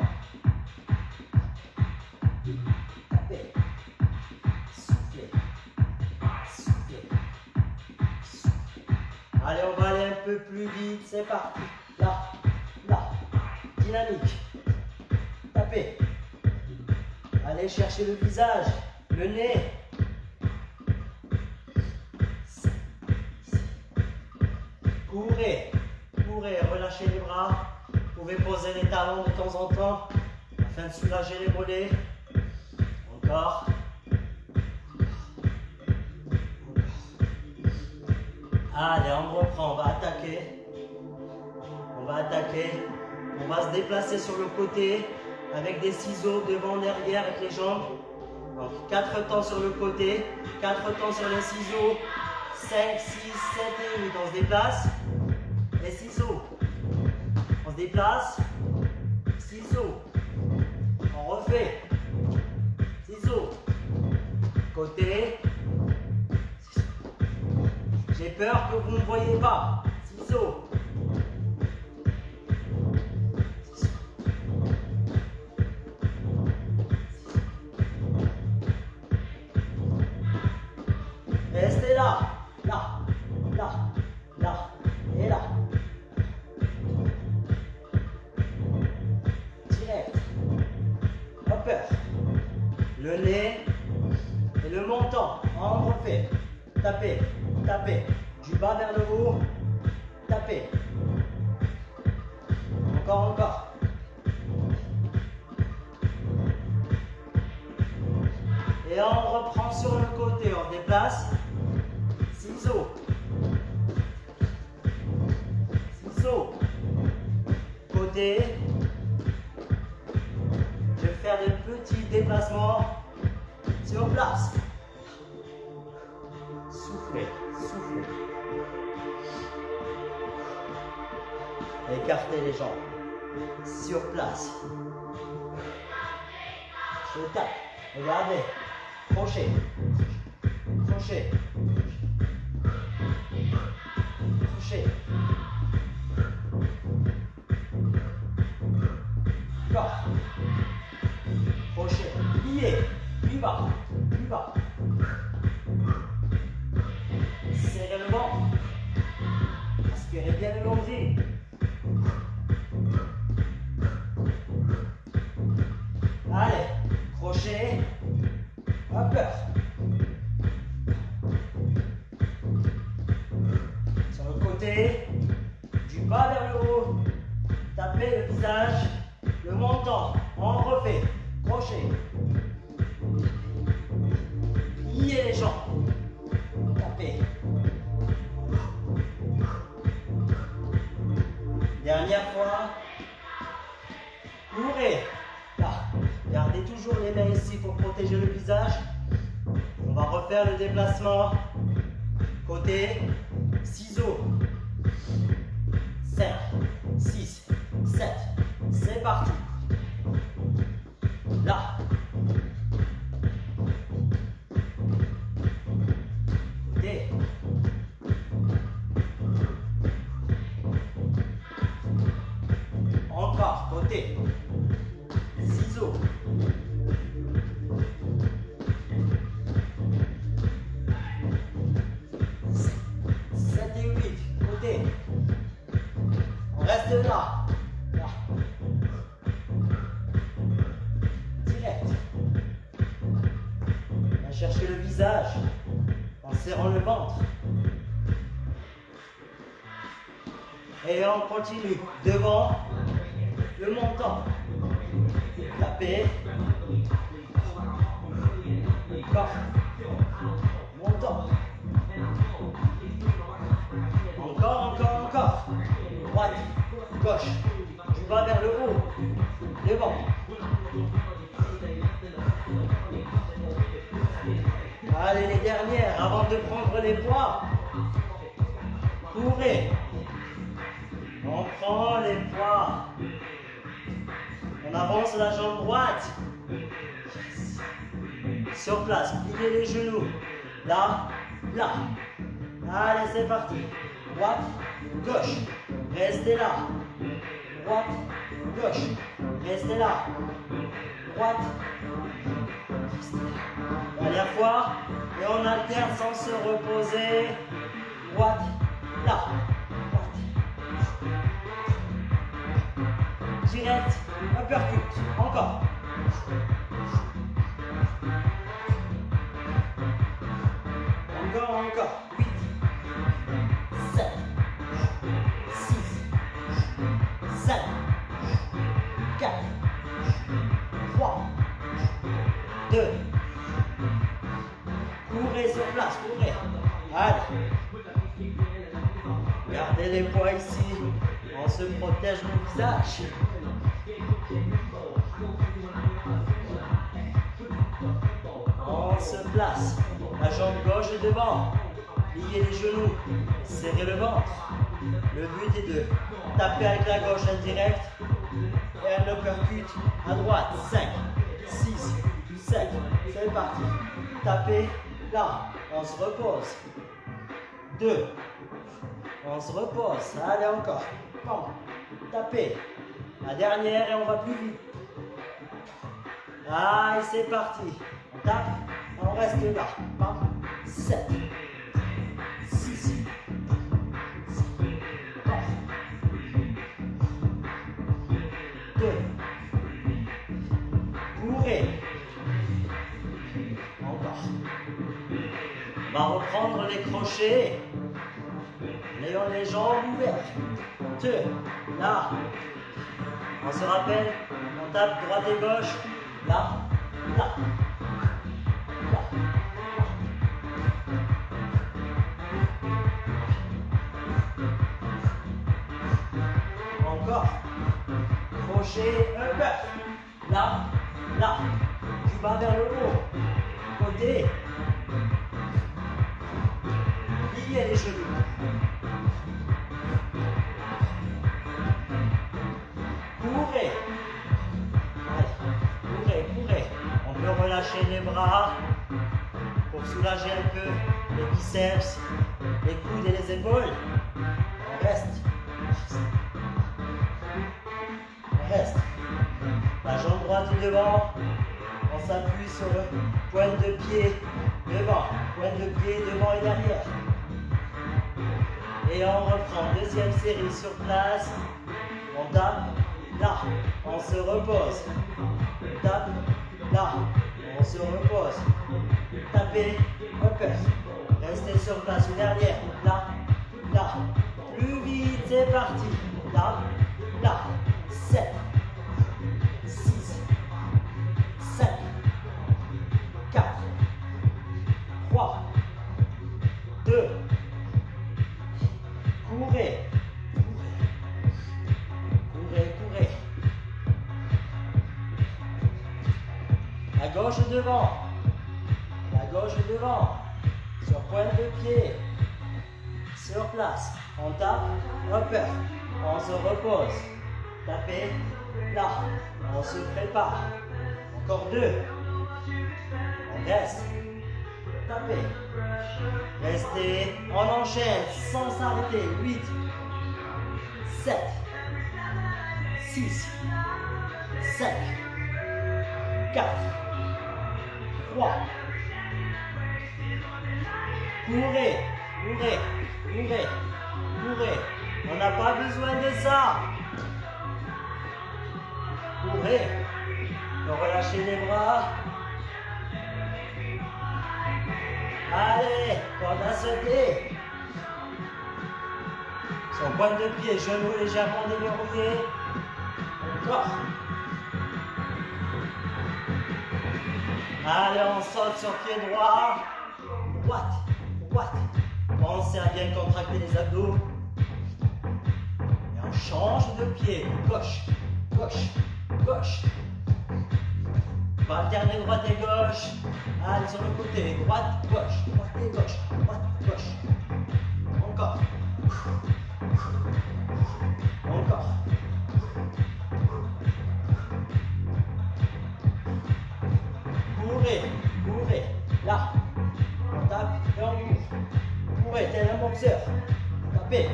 Tapez. Soufflez. Soufflez. Soufflez. Allez, on va aller un peu plus vite. C'est parti. Là. Là. Dynamique. Tapez. Allez chercher le visage, le nez. Courez, courez, relâchez les bras. Vous pouvez poser les talons de temps en temps afin de soulager les mollets. Encore. Allez, on reprend, on va attaquer. On va attaquer. On va se déplacer sur le côté avec des ciseaux devant, derrière avec les jambes. Donc 4 temps sur le côté, 4 temps sur les ciseaux. 5, 6, 7 et 8. On se déplace. Les ciseaux. On se déplace. Ciseaux. On refait. Ciseaux. Côté. Ciseaux. J'ai peur que vous ne voyez pas. Ciseaux. Restez là, là, là, là et là. Direct. Upper. Le nez et le menton. On refait. Tapez, tapez. Du bas vers le haut. Tapez. Encore, encore. Et on reprend sur le côté. On déplace. Ciseaux. Ciseaux. Côté. Je vais faire des petits déplacements sur place. Soufflez, soufflez. Écartez les jambes. Sur place. Je tape. Regardez. Crochet. Crochet. Crochet. Encore. Crochet. Plié. Plus bas. Plus bas. Serrez le ventre. Aspirez bien le nombril. Allez. Crochet. Upper. Sur le côté. Du bas vers le haut. Tapez le visage. Le menton. On refait. Crochet. Pliez les jambes. Tapez. Dernière fois. Courez. Là. Gardez toujours les mains ici pour protéger le visage. On va refaire le déplacement. Côté. Ciseaux. 5, 6, 7. C'est parti. Là. Côté. Encore. Côté. Ciseaux. 7 et 8. Côté. On reste là. Là. Direct. On va chercher le visage en serrant le ventre. Et on continue. Devant le menton. Tapez. Encore. Menton. Encore, encore, encore. Droite, gauche. Du bas vers le haut. Devant. Allez, les dernières avant de prendre les poids. Courez. On prend les poids. On avance la jambe droite. Yes. Sur place, pliez les genoux. Là, là. Allez, c'est parti. Droite, gauche. Restez là. Droite, gauche. Restez là. Droite. Restez là. Dernière fois. Et on alterne sans se reposer. Droite, là. Direct, uppercut. Encore. Encore, encore. 8, 7, 6, 7, 4, 3, 2. Courez sur place, courez. Allez. Gardez les poids ici. On se protège le visage. On se place. La jambe gauche est devant. Pliez les genoux. Serrez le ventre. Le but est de taper avec la gauche indirect. Et un uppercut à droite. 5, 6, 7. C'est parti. Tapez là. On se repose. 2. On se repose. Allez, encore. Bam. Tapez. La dernière et on va plus vite. Allez, c'est parti. On tape. On reste là. Bam. 7. 6. 2. Courez. Encore. On va reprendre les crochets. Ayant les jambes ouvertes. 2. Là. On se rappelle. On tape droite et gauche. Là. Là. Là. Encore. Crochet, upper. Là, là. Du bas vers le haut. Côté. Pliez les genoux. Courez. Allez, courez, courez. On peut relâcher les bras pour soulager un peu les biceps, les coudes et les épaules. On reste. Reste. La jambe droite est devant. On s'appuie sur le pointe de pied devant. Pointe de pied devant et derrière. Et on reprend. Deuxième série sur place. On tape là. On se repose. On tape là. On se repose. Tapez. Upper. Restez sur place. Une dernière. Là. Là. Plus vite. C'est parti. Là. Là. 7. 6, 5, 4, 3, 2, courez, courez, courez. La gauche devant, la gauche devant, sur pointe de pied, sur place. On tape, upper, on se repose, tapez. Là, on se prépare. Encore 2. On reste. Tapez. Restez. On enchaîne sans s'arrêter. 8, 7, 6, 5, 4, 3. Courez, courez, courez, courez. On n'a pas besoin de ça. Courez. Relâchez les bras. Allez, corde à sauter. Sur pointe de pied, genoux légèrement déverrouillés. Encore. Allez, on saute sur pied droit. Droite, droite. Pensez à bien contracter les abdos. Et on change de pied. Gauche, gauche, gauche. On va alterner droite et gauche. Allez, sur le côté. Droite, gauche. Droite et gauche. Droite, gauche. Encore. Encore. Courez, courez. Là. On tape et on court. Courez, tel un boxeur. Tapez.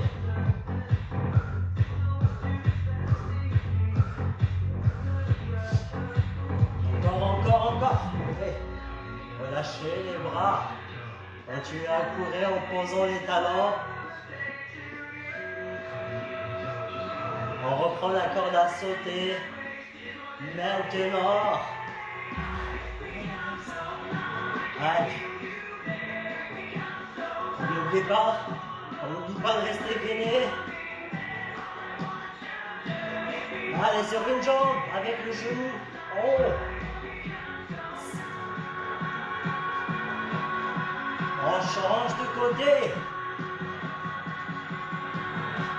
Encore. Relâchez les bras. Continuez à courir en posant les talons. On reprend la corde à sauter. Maintenant. Allez. N'oubliez pas. On n'oublie pas de rester gainé. Allez, sur une jambe avec le genou. Oh. On change de côté.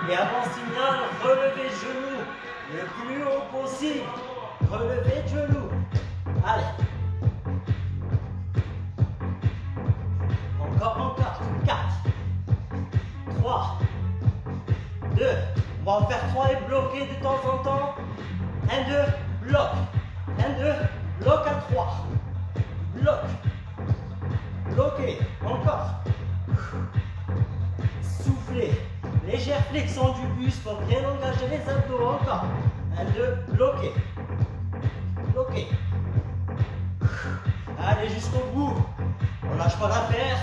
Et avant signal, relevez le genou le plus haut possible. Relevez le genou. Allez. Encore. 4, 3, 2. On va en faire 3 et bloquer de temps en temps. 1, 2, bloc. 1, 2, bloc à 3. Bloc. Bloqué. Encore. Soufflez. Légère flexion du buste pour bien engager les abdos. Encore. 1, 2, bloquez. Bloquez. Allez jusqu'au bout. On lâche pas l'affaire.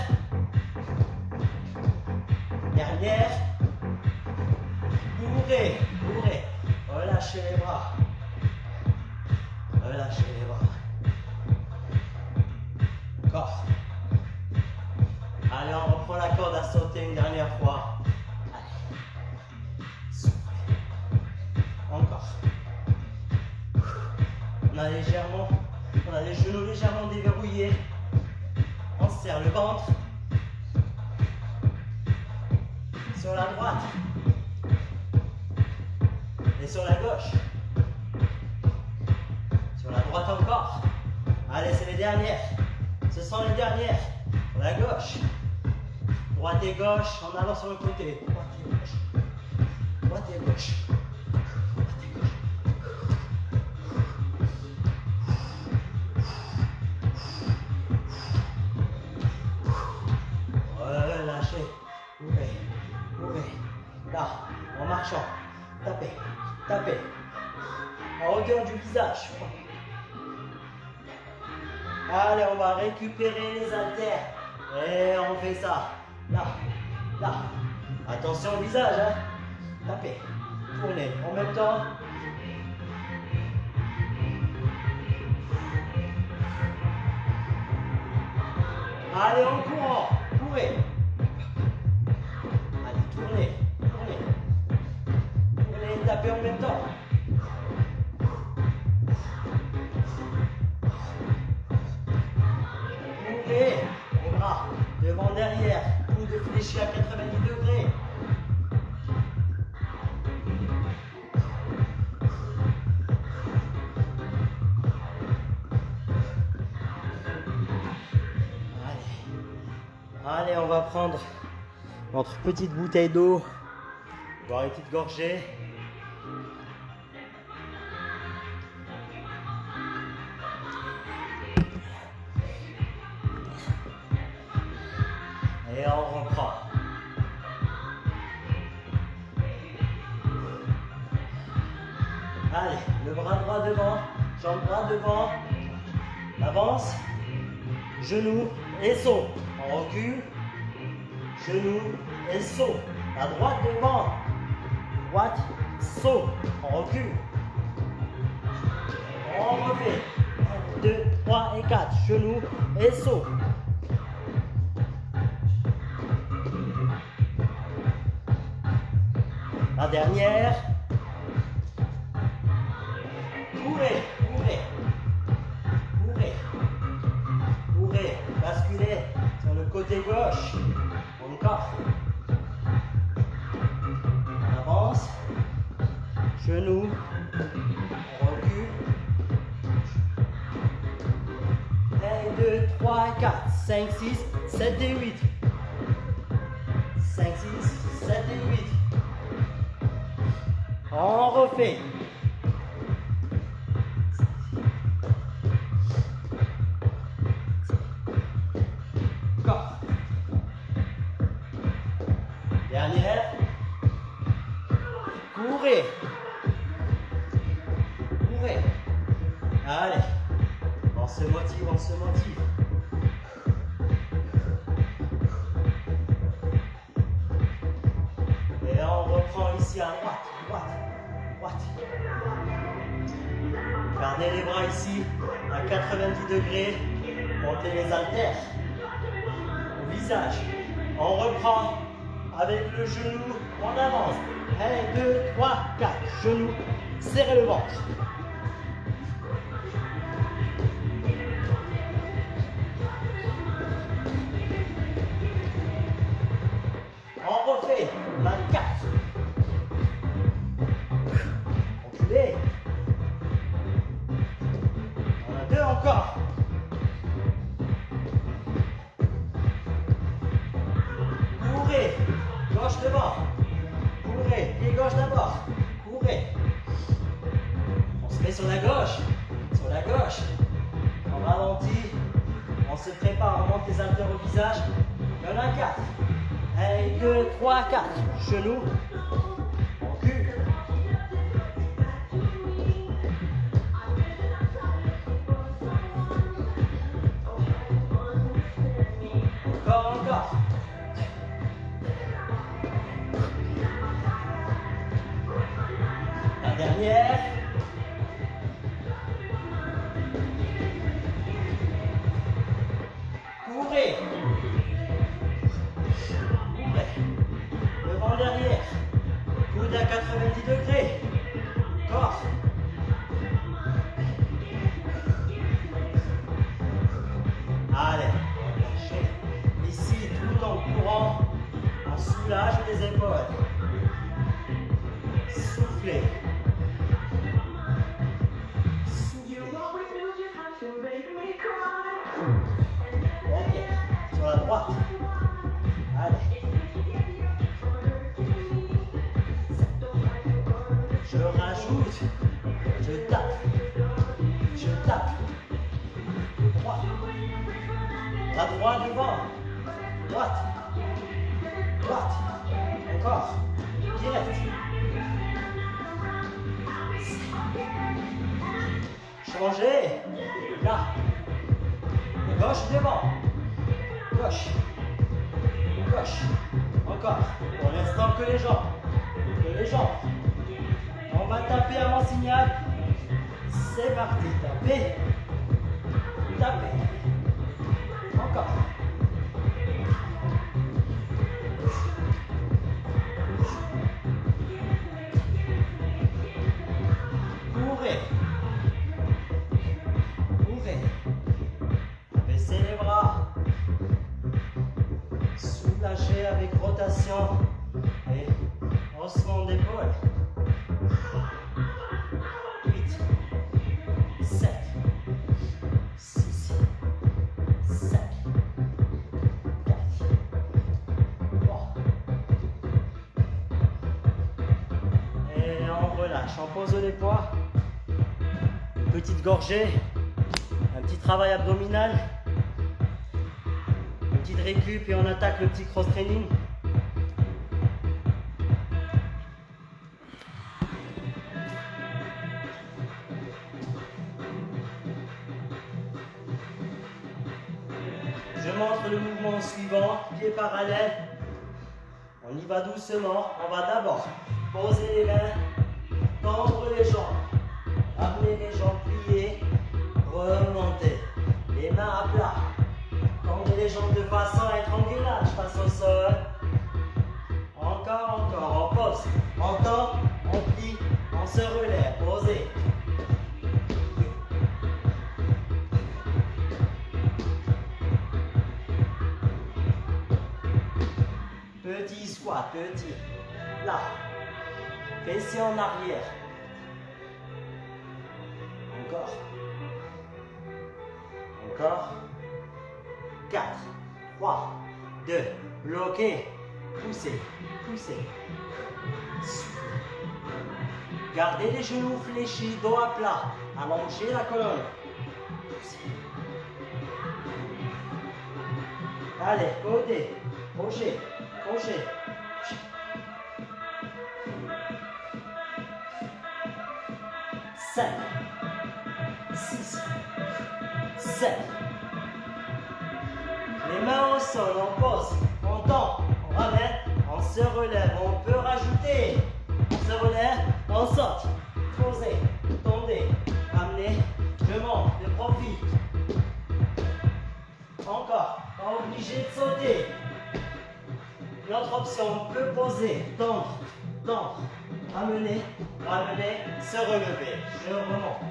Dernière. Ouvrez, ouvrez. Relâchez les bras. Relâchez les bras. Encore. Allez, on reprend la corde à sauter une dernière fois. Allez. Soufflez. Encore. On a les genoux légèrement déverrouillés. On serre le ventre. Sur la droite. Et sur la gauche. Sur la droite encore. Allez, c'est les dernières. Ce sont les dernières. Sur la gauche. Droite et gauche, en allant sur le côté. Droite et gauche. Droite et gauche. Droite et gauche. Relâchez. Ouvrez. Ouvrez. Là, en marchant. Tapez. Tapez. En hauteur du visage. Allez, on va récupérer les haltères. Et on fait ça. Là. Là. Attention au visage. Hein. Tapez. Tournez. En même temps. Allez, en courant. Courez. Allez, tournez. Tournez. Tournez et tapez en même temps. Ouvrez les bras. Devant, derrière. Coude fléchi à 90 degrés. Allez, on va prendre notre petite bouteille d'eau, boire une petite gorgée. Et on reprend. Allez, le bras droit devant, jambe droite devant. Avance, genou et saut. On recule, genou et saut. La droite devant, droite, saut. On recule. On refait. 1, 2, 3 et 4. Genou et saut. La dernière. Courez, courez. Courez. Ouvrez, basculez sur le côté gauche. Encore. On avance. Genou. On recule. 1, 2, 3, 4, 5, 6, 7 et 8. 5, 6, 7 et 8. On refait. Dernière. Courez. Courez. Allez. On se motive, on se motive. Et on reprend ici à droite, droite, droite. Gardez les bras ici à 90 degrés. Montez les haltères au visage. On reprend avec le genou, on avance. 1, 2, 3, 4. Genou, serrez le ventre. On refait. 24. Reculez. On a 2 encore. Courez. Gauche devant. Courez. Pied gauche d'abord. Courez. On se met sur la gauche. Sur la gauche. On ralentit. On se prépare. On monte les haltères au visage. Il y en a 4. Allez, 2, 3, 4. Genoux. En cul. Encore. La dernière. Courez. Devant, derrière. Coude à 90 degrés. Encore. Allez. Ici, tout en courant, on soulage les épaules. Soufflez. Ok. Sur la droite. Allez. Je rajoute. Je tape. Je tape. Droite. La droite devant. Droite. Droite. Encore. Direct. Changez. Là. Gauche devant. Gauche. Gauche. Encore. Pour l'instant que les jambes. Que les jambes. On va taper à mon signal. C'est parti. Tapez. Tapez. Encore. Courez. Courez. Baissez les bras. Soulagez avec rotation et haussement d'épaule. 8, 7, 6, 5, 4, 3. Et on relâche. On pose les poids. Petite gorgée. Un petit travail abdominal. Une petite récup et on attaque le petit cross-training. Je montre le mouvement suivant, pieds parallèles. On y va doucement. On va d'abord poser les mains, tendre les jambes, amener les jambes pliées, remonter. Les mains à plat. Tendez les jambes de façon à être en gainage face au sol. Encore, encore. On pose. On tend, on plie, on se relève. Posez. Petit squat, petit. Là. Fessiers en arrière. Encore. Encore. 4, 3, 2, bloquez. Poussez, poussez. Soufflez. Gardez les genoux fléchis, dos à plat. Allongez la colonne. Poussez. Allez, côté. Crochet, crochet. 5, 6, 7. Les mains au sol, on pose, on tend, on ramène, on se relève, on peut rajouter. On se relève, on saute. Posez, tendez, ramenez, je monte, de profil. Encore, pas obligé de sauter. Une autre option, on peut poser, tendre, tendre, ramener, ramener, se relever. Je remonte.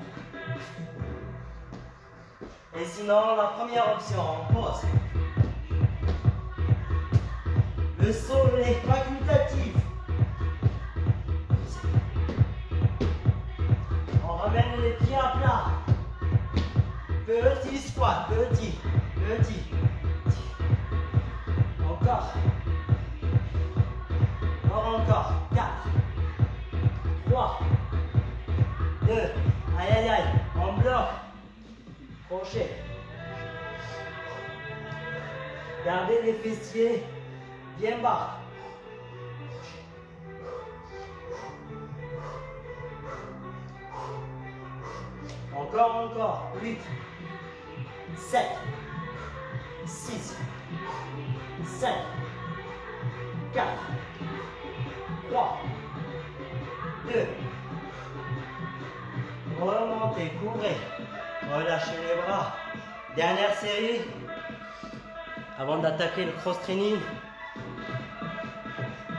Et sinon, la première option, on pose. Le saut est facultatif. On ramène les pieds à plat. Petit squat, petit, petit. Encore. Encore. 4, 3, 2. Aïe, aïe, aïe. On bloque. Crochet. Gardez les fessiers bien bas. Encore. 8, 7, 6, 5, 4, 3, 2. Remontez, couvrez. Relâchez les bras. Dernière série. Avant d'attaquer le cross-training.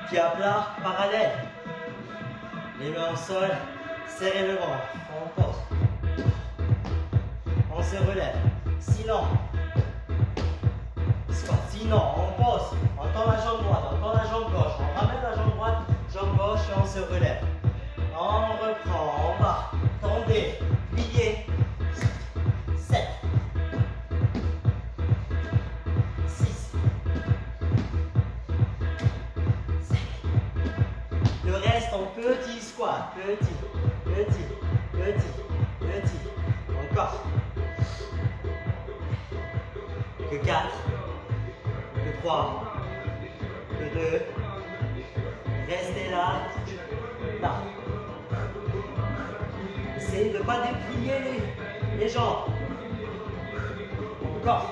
Pied à plat, parallèle. Les mains au sol. Serrez le ventre. On pose. On se relève. Sinon, on pose. On tend la jambe droite, on tend la jambe gauche. On ramène la jambe droite, jambe gauche et on se relève. On reprend en bas. Tendez, pliez. 7, 6, 5. Le reste en petit squat. Petit. Encore. Que 4, que 3, que 2. Restez là. Essayez de ne pas déplier les jambes. Encore.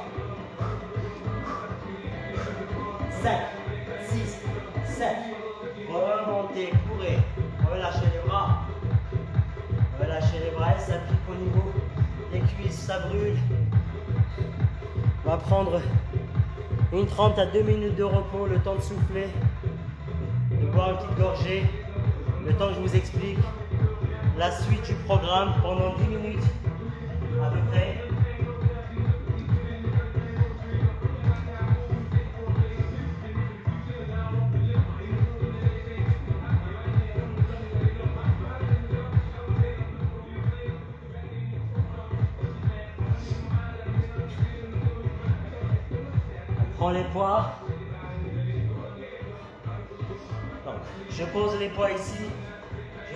5, 6, 7. Remontez, courez. Relâchez les bras. Relâchez les bras, ça pique au niveau des cuisses, ça brûle. On va prendre une 30 à 2 minutes de repos, le temps de souffler, de boire une petite gorgée, le temps que je vous explique la suite du programme pendant 10 minutes à peu près. On prend les poids. Donc, je pose les poids ici.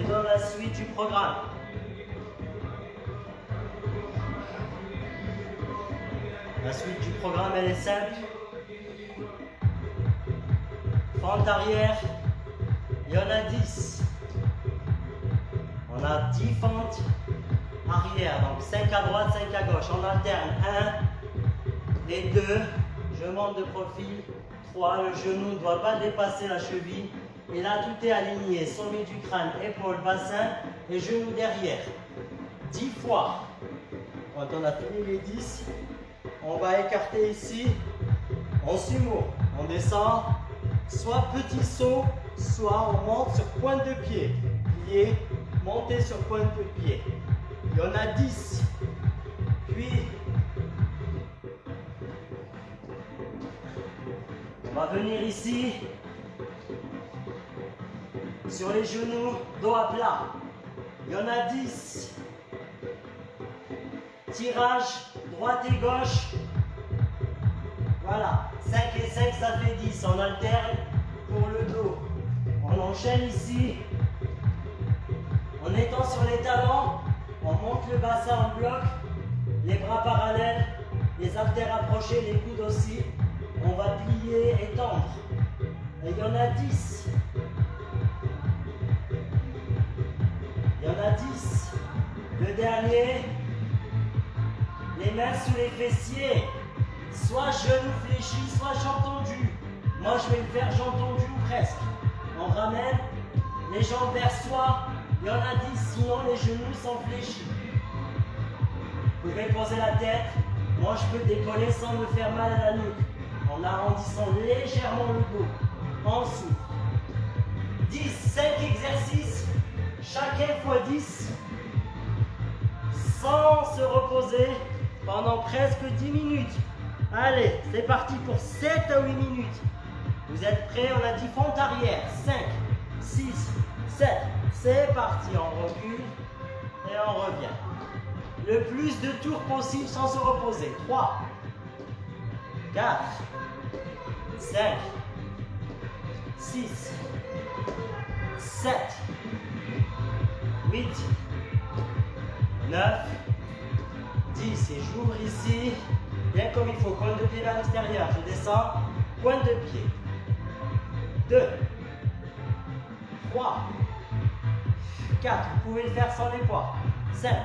Je donne la suite du programme. La suite du programme, elle est simple. Fente arrière, il y en a 10. On a 10 fentes arrière, donc 5 à droite, 5 à gauche. On alterne 1 et 2. Je monte de profil. 3, le genou ne doit pas dépasser la cheville. Et là, tout est aligné. Sommet du crâne, épaule, bassin et genou derrière. 10 fois. Quand on a fini les 10, on va écarter ici en sumo. On descend, soit petit saut, soit on monte sur pointe de pied. Plié, monter sur pointe de pied. Il y en a 10. Puis, on va venir ici, sur les genoux, dos à plat. Il y en a 10. Tirage, droite et gauche. Voilà, 5 et 5, ça fait 10. On alterne pour le dos. On enchaîne ici. En étant sur les talons, on monte le bassin en bloc. Les bras parallèles, les haltères approchés, les coudes aussi. On va plier et tendre. Et il y en a 10. Il y en a 10. Le dernier, les mains sous les fessiers. Soit genoux fléchis, soit jambes tendues. Moi, je vais le faire jambes tendues ou presque. On ramène les jambes vers soi. Il y en a 10, sinon les genoux sont fléchis. Vous pouvez poser la tête. Moi, je peux décoller sans me faire mal à la nuque. En arrondissant légèrement le dos. En dessous. 10, 5 exercices. Chacun fois 10. Sans se reposer pendant presque 10 minutes. Allez, c'est parti pour 7 à 8 minutes. Vous êtes prêts? On a 10 fentes arrière. 5, 6, 7. C'est parti. On recule et on revient. Le plus de tours possible sans se reposer. 3, 4, 5, 6, 7, 8, 9, 10. Et j'ouvre ici, bien comme il faut. Pointe de pied vers l'extérieur. Je descends, pointe de pied. 2, 3, 4. Vous pouvez le faire sans les poids. 5,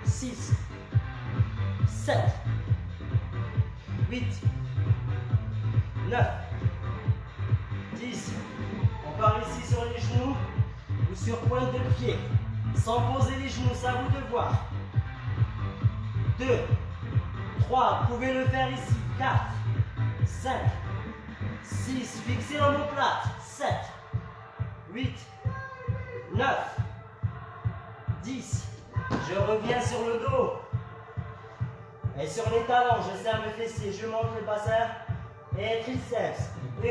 6, 7, 8, 9, 10. On part ici sur les genoux ou sur pointe de pied. Sans poser les genoux, c'est à vous de voir. 2, 3, vous pouvez le faire ici. 4, 5, 6, fixez l'omoplate. 7, 8, 9, 10. Je reviens sur le dos. Et sur les talons, je serre mes fessiers, je monte le bassin et triceps. 1,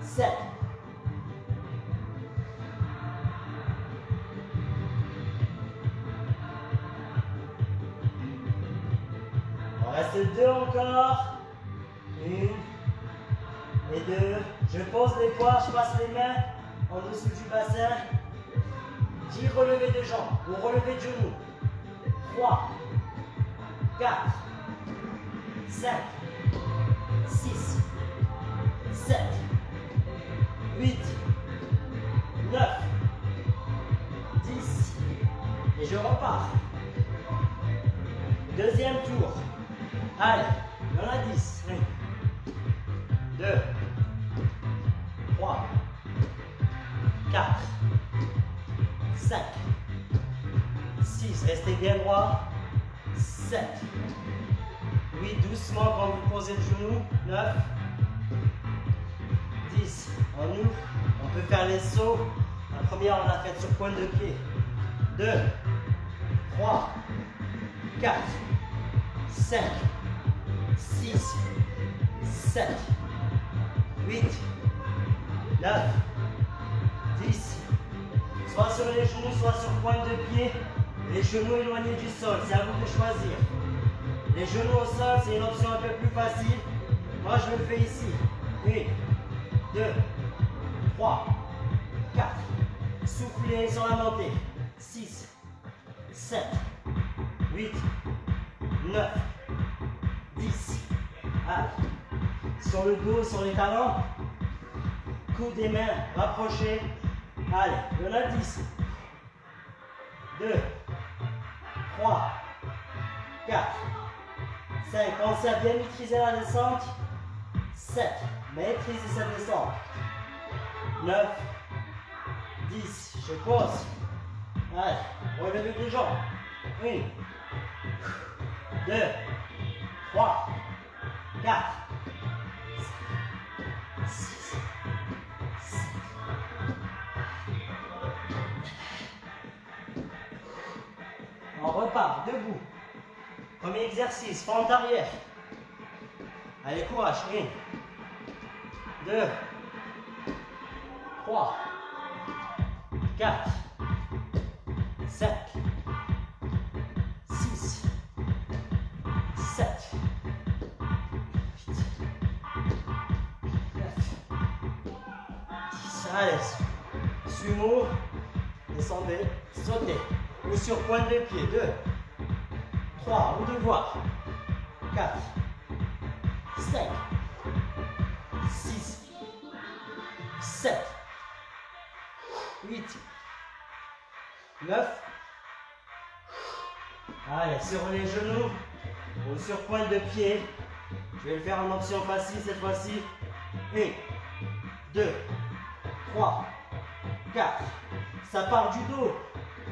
7. On reste 2 encore. 1 et 2. Je pose les poids, je passe les mains en dessous du bassin. 10 relevés de jambes ou relevés de genoux. 3, 4, 5, 6, 7, 8, 9, 10. Et je repars. Deuxième tour. Allez, il y en a 10. 2, 3, 4, 5, 6, restez bien droit. 7, 8, doucement quand vous posez le genou. 9, 10, on ouvre. On peut faire les sauts. La première, on l'a faite sur pointe de pied. 2, 3, 4, 5, 6, 7, 8, 9, 10. Soit sur les genoux, soit sur pointe de pied. Les genoux éloignés du sol, c'est à vous de choisir. Les genoux au sol, c'est une option un peu plus facile. Moi, je le fais ici. 1, 2, 3, 4. Soufflez sur la montée. 6, 7, 8, 9, 10. Allez. Sur le dos, sur les talons. Coude des mains rapprochés. Allez, il y en a 10. 2, 3, 4, 5. Pensez à bien maîtriser la descente. 7. Maîtrisez cette descente. 9, 10. Je pose. Allez, relevez les jambes. 1, 2, 3, 4, 5, 6, 7. On repart, debout. Premier exercice, fente arrière. Allez, courage. 1, 2, 3, 4, 5, 6, 7, 8, 9, 10. Allez, sumo, descendez, sautez. Ou sur pointe de pied. 2, 3, ou devoir. 4, 5, 6, 7, 8, 9. Allez, sur les genoux ou sur pointe de pied. Je vais le faire en option facile cette fois-ci. 1, 2, 3, 4. Ça part du dos.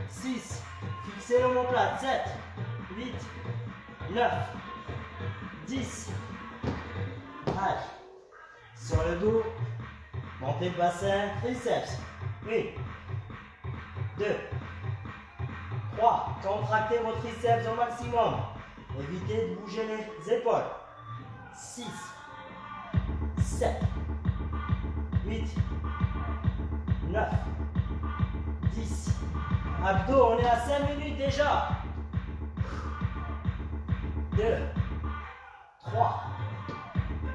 6. Fixez l'omoplate. 7, 8, 9, 10. Allez. Sur le dos. Montez le bassin. Triceps. 1, 2, 3. Contractez vos triceps au maximum. Évitez de bouger les épaules. 6, 7, 8, 9, 10. Abdos, on est à 5 minutes déjà. 2, 3,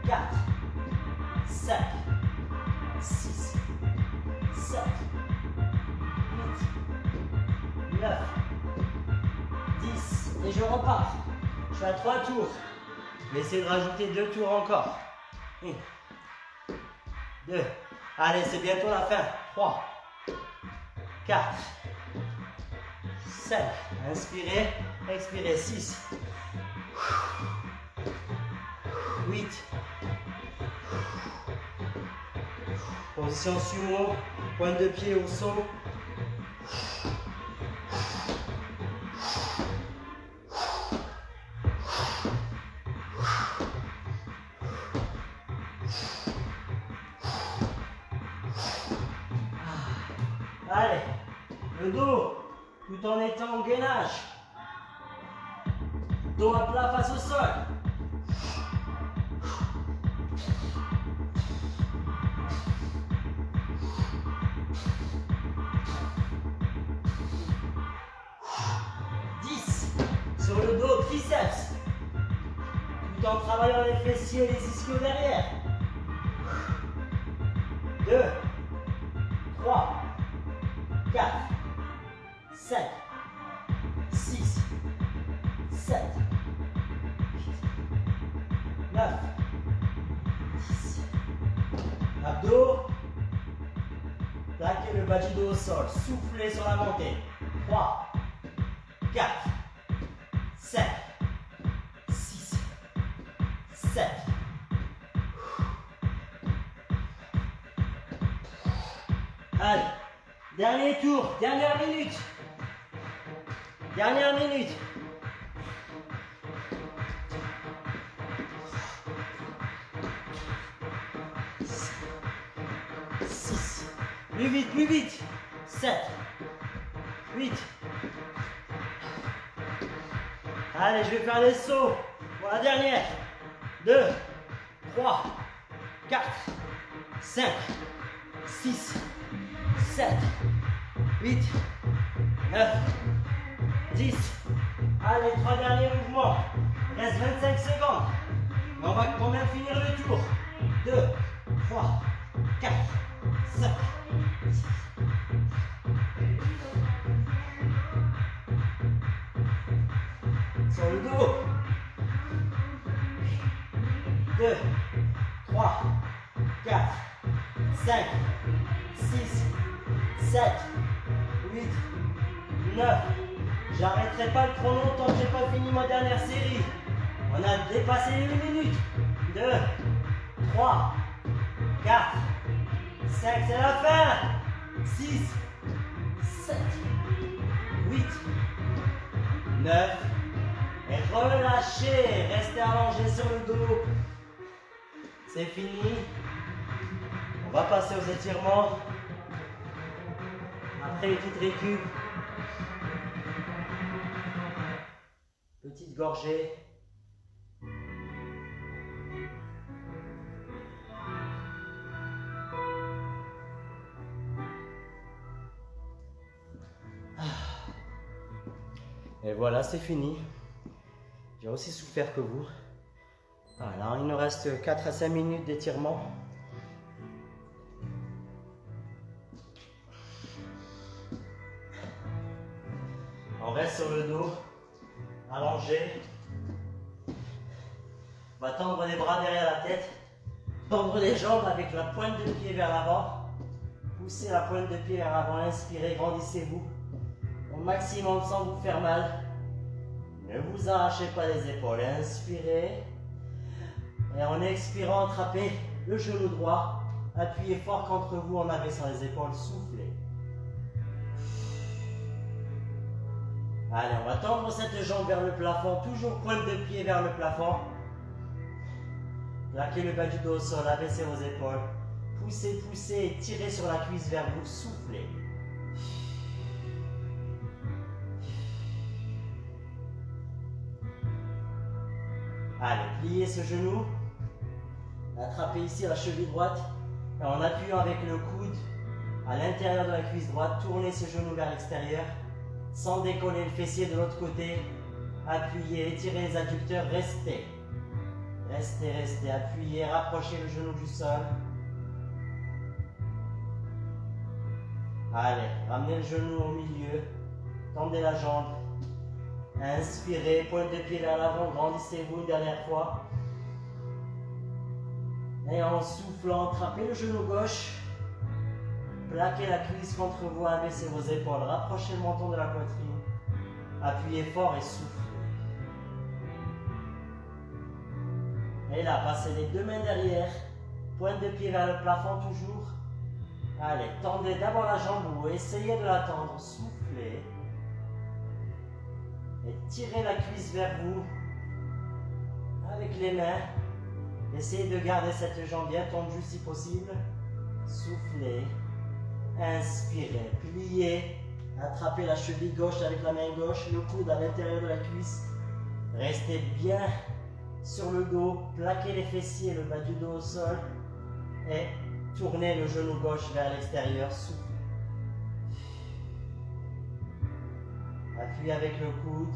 4, 5, 6, 7, 8, 9, 10. Et je repars. Je fais à 3 tours. Je vais essayer de rajouter 2 tours encore. 1, 2. Allez, c'est bientôt la fin. 3, 4, 5. Inspirez, expirez. 6, 8. Position sumo, pointe de pied au sol. Allez, le dos, tout en étant en gainage. Dos à plat face au sol. Sur le dos, triceps. Tout en travaillant les fessiers et les ischios derrière. 2, 3, 4, 5, 6, 7, 9, 10. Abdos. Plaquez le bas du dos au sol. Soufflez sur la montée. 3, 4, 5, 6, 7. Allez, dernier tour, dernière minute. Dernière minute. 6. Plus vite, plus vite. 7, 8. Allez, je vais faire les sauts pour la dernière. 2, 3, 4, 5, 6, 7, 8, 9, 10. Allez, 3 derniers mouvements. Il reste 25 secondes. Mais on va quand même finir le tour. 2, 3, 4, 5, 6. Sur le dos. 2, 3, 4, 5, 6, 7, 8, 9. J'arrêterai pas le chrono tant que j'ai pas fini ma dernière série. On a dépassé les minutes. 2, 3, 4, 5, c'est la fin. 6, 7, 8, 9. Et relâchez, restez allongé sur le dos. C'est fini. On va passer aux étirements. Après une petite récup. Petite gorgée. Et voilà, c'est fini. J'ai aussi souffert que vous. Voilà, il nous reste 4 à 5 minutes d'étirement. On reste sur le dos, allongé. On va tendre les bras derrière la tête. Tendre les jambes avec la pointe de pied vers l'avant. Poussez la pointe de pied vers l'avant. Inspirez, grandissez-vous au maximum sans vous faire mal. Ne vous arrachez pas les épaules. Inspirez. Et en expirant, attrapez le genou droit. Appuyez fort contre vous en abaissant les épaules. Soufflez. Allez, on va tendre cette jambe vers le plafond. Toujours pointe de pied vers le plafond. Plaquez le bas du dos au sol. Abaissez vos épaules. Poussez, poussez et tirez sur la cuisse vers vous. Soufflez. Allez, pliez ce genou. Attrapez ici la cheville droite. Et en appuyant avec le coude à l'intérieur de la cuisse droite, tournez ce genou vers l'extérieur. Sans décoller le fessier de l'autre côté. Appuyez, étirez les adducteurs, restez. Restez, restez, appuyez, rapprochez le genou du sol. Allez, ramenez le genou au milieu. Tendez la jambe. Inspirez, pointe de pied vers l'avant, grandissez-vous une dernière fois. Et en soufflant, attrapez le genou gauche. Plaquez la cuisse contre vous, abaissez vos épaules, rapprochez le menton de la poitrine. Appuyez fort et soufflez. Et là, passez les deux mains derrière. Pointe de pied vers le plafond toujours. Allez, tendez d'abord la jambe ou essayez de la tendre. Soufflez. Et tirez la cuisse vers vous. Avec les mains. Essayez de garder cette jambe bien tendue si possible. Soufflez. Inspirez. Pliez. Attrapez la cheville gauche avec la main gauche. Le coude à l'intérieur de la cuisse. Restez bien sur le dos. Plaquez les fessiers, le bas du dos au sol. Et tournez le genou gauche vers l'extérieur. Soufflez. Appuyez avec le coude.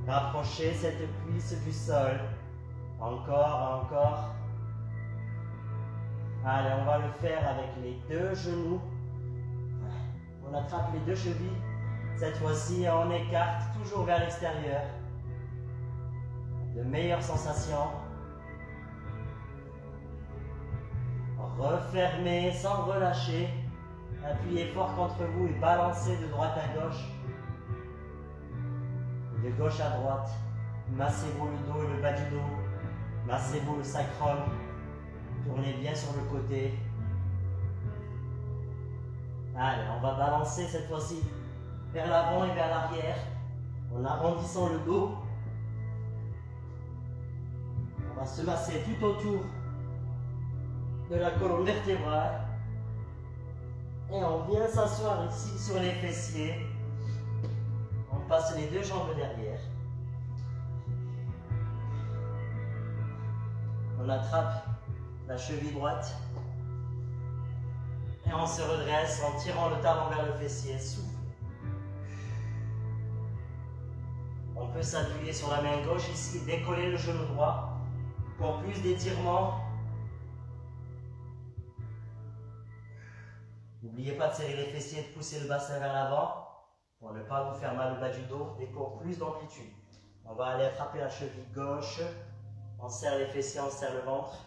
Rapprochez cette cuisse du sol. Encore, encore. Allez, on va le faire avec les deux genoux. On attrape les deux chevilles. Cette fois-ci, on écarte toujours vers l'extérieur. De meilleures sensations. Refermez sans relâcher. Appuyez fort contre vous et balancez de droite à gauche. De gauche à droite. Massez-vous le dos et le bas du dos. Massez-vous le sacrum. Tournez bien sur le côté. Allez, on va balancer cette fois-ci vers l'avant et vers l'arrière en arrondissant le dos. On va se masser tout autour de la colonne vertébrale. Et on vient s'asseoir ici sur les fessiers. On passe les deux jambes derrière. On attrape la cheville droite. Et on se redresse en tirant le talon vers le fessier. Souffle. On peut s'appuyer sur la main gauche ici, décoller le genou droit pour plus d'étirement. N'oubliez pas de serrer les fessiers et de pousser le bassin vers l'avant pour ne pas vous faire mal au bas du dos et pour plus d'amplitude. On va aller attraper la cheville gauche. On serre les fessiers, on serre le ventre.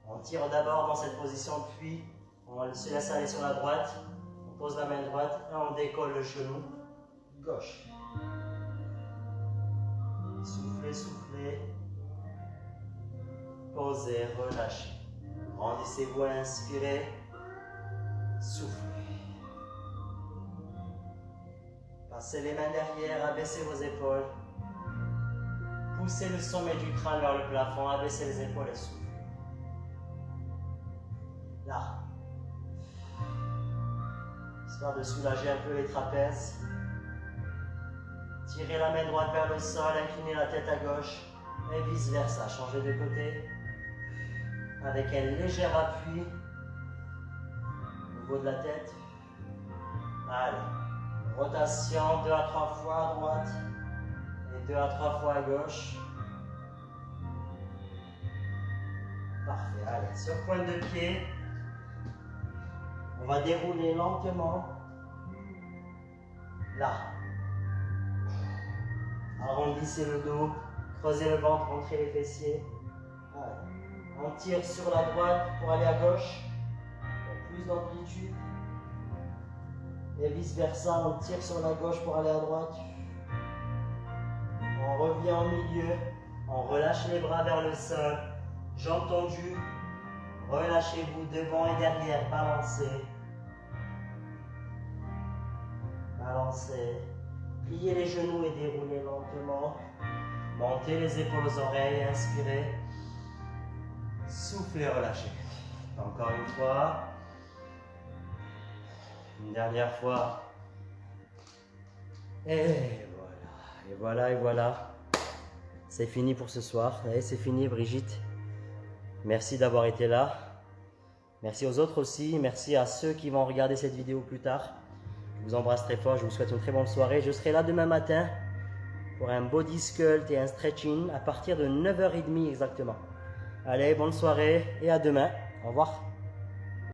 On tire d'abord dans cette position, puis on se laisse aller sur la droite. On pose la main droite et on décolle le genou gauche. Soufflez, soufflez. Posez, relâchez. Grandissez-vous, inspirez. Soufflez. Passez les mains derrière, abaissez vos épaules. Poussez le sommet du crâne vers le plafond, abaissez les épaules et soufflez. Là. Histoire de soulager un peu les trapèzes. Tirez la main droite vers le sol, inclinez la tête à gauche et vice versa. Changez de côté avec un léger appui au niveau de la tête. Allez. Rotation 2 à 3 fois à droite et 2 à 3 fois à gauche. Parfait. Allez, sur pointe de pied. On va dérouler lentement. Là. Arrondissez le dos, creusez le ventre, montrez les fessiers. Allez. On tire sur la droite pour aller à gauche. Pour plus d'amplitude. Et vice versa, on tire sur la gauche pour aller à droite. On revient au milieu. On relâche les bras vers le sol. Jambes tendues. Relâchez-vous devant et derrière. Balancez. Balancez. Pliez les genoux et déroulez lentement. Montez les épaules aux oreilles. Inspirez. Soufflez, relâchez. Encore une fois. Une dernière fois. Et voilà. Et voilà, et voilà. C'est fini pour ce soir. Allez, c'est fini, Brigitte. Merci d'avoir été là. Merci aux autres aussi. Merci à ceux qui vont regarder cette vidéo plus tard. Je vous embrasse très fort. Je vous souhaite une très bonne soirée. Je serai là demain matin pour un body sculpt et un stretching à partir de 9h30 exactement. Allez, bonne soirée et à demain. Au revoir.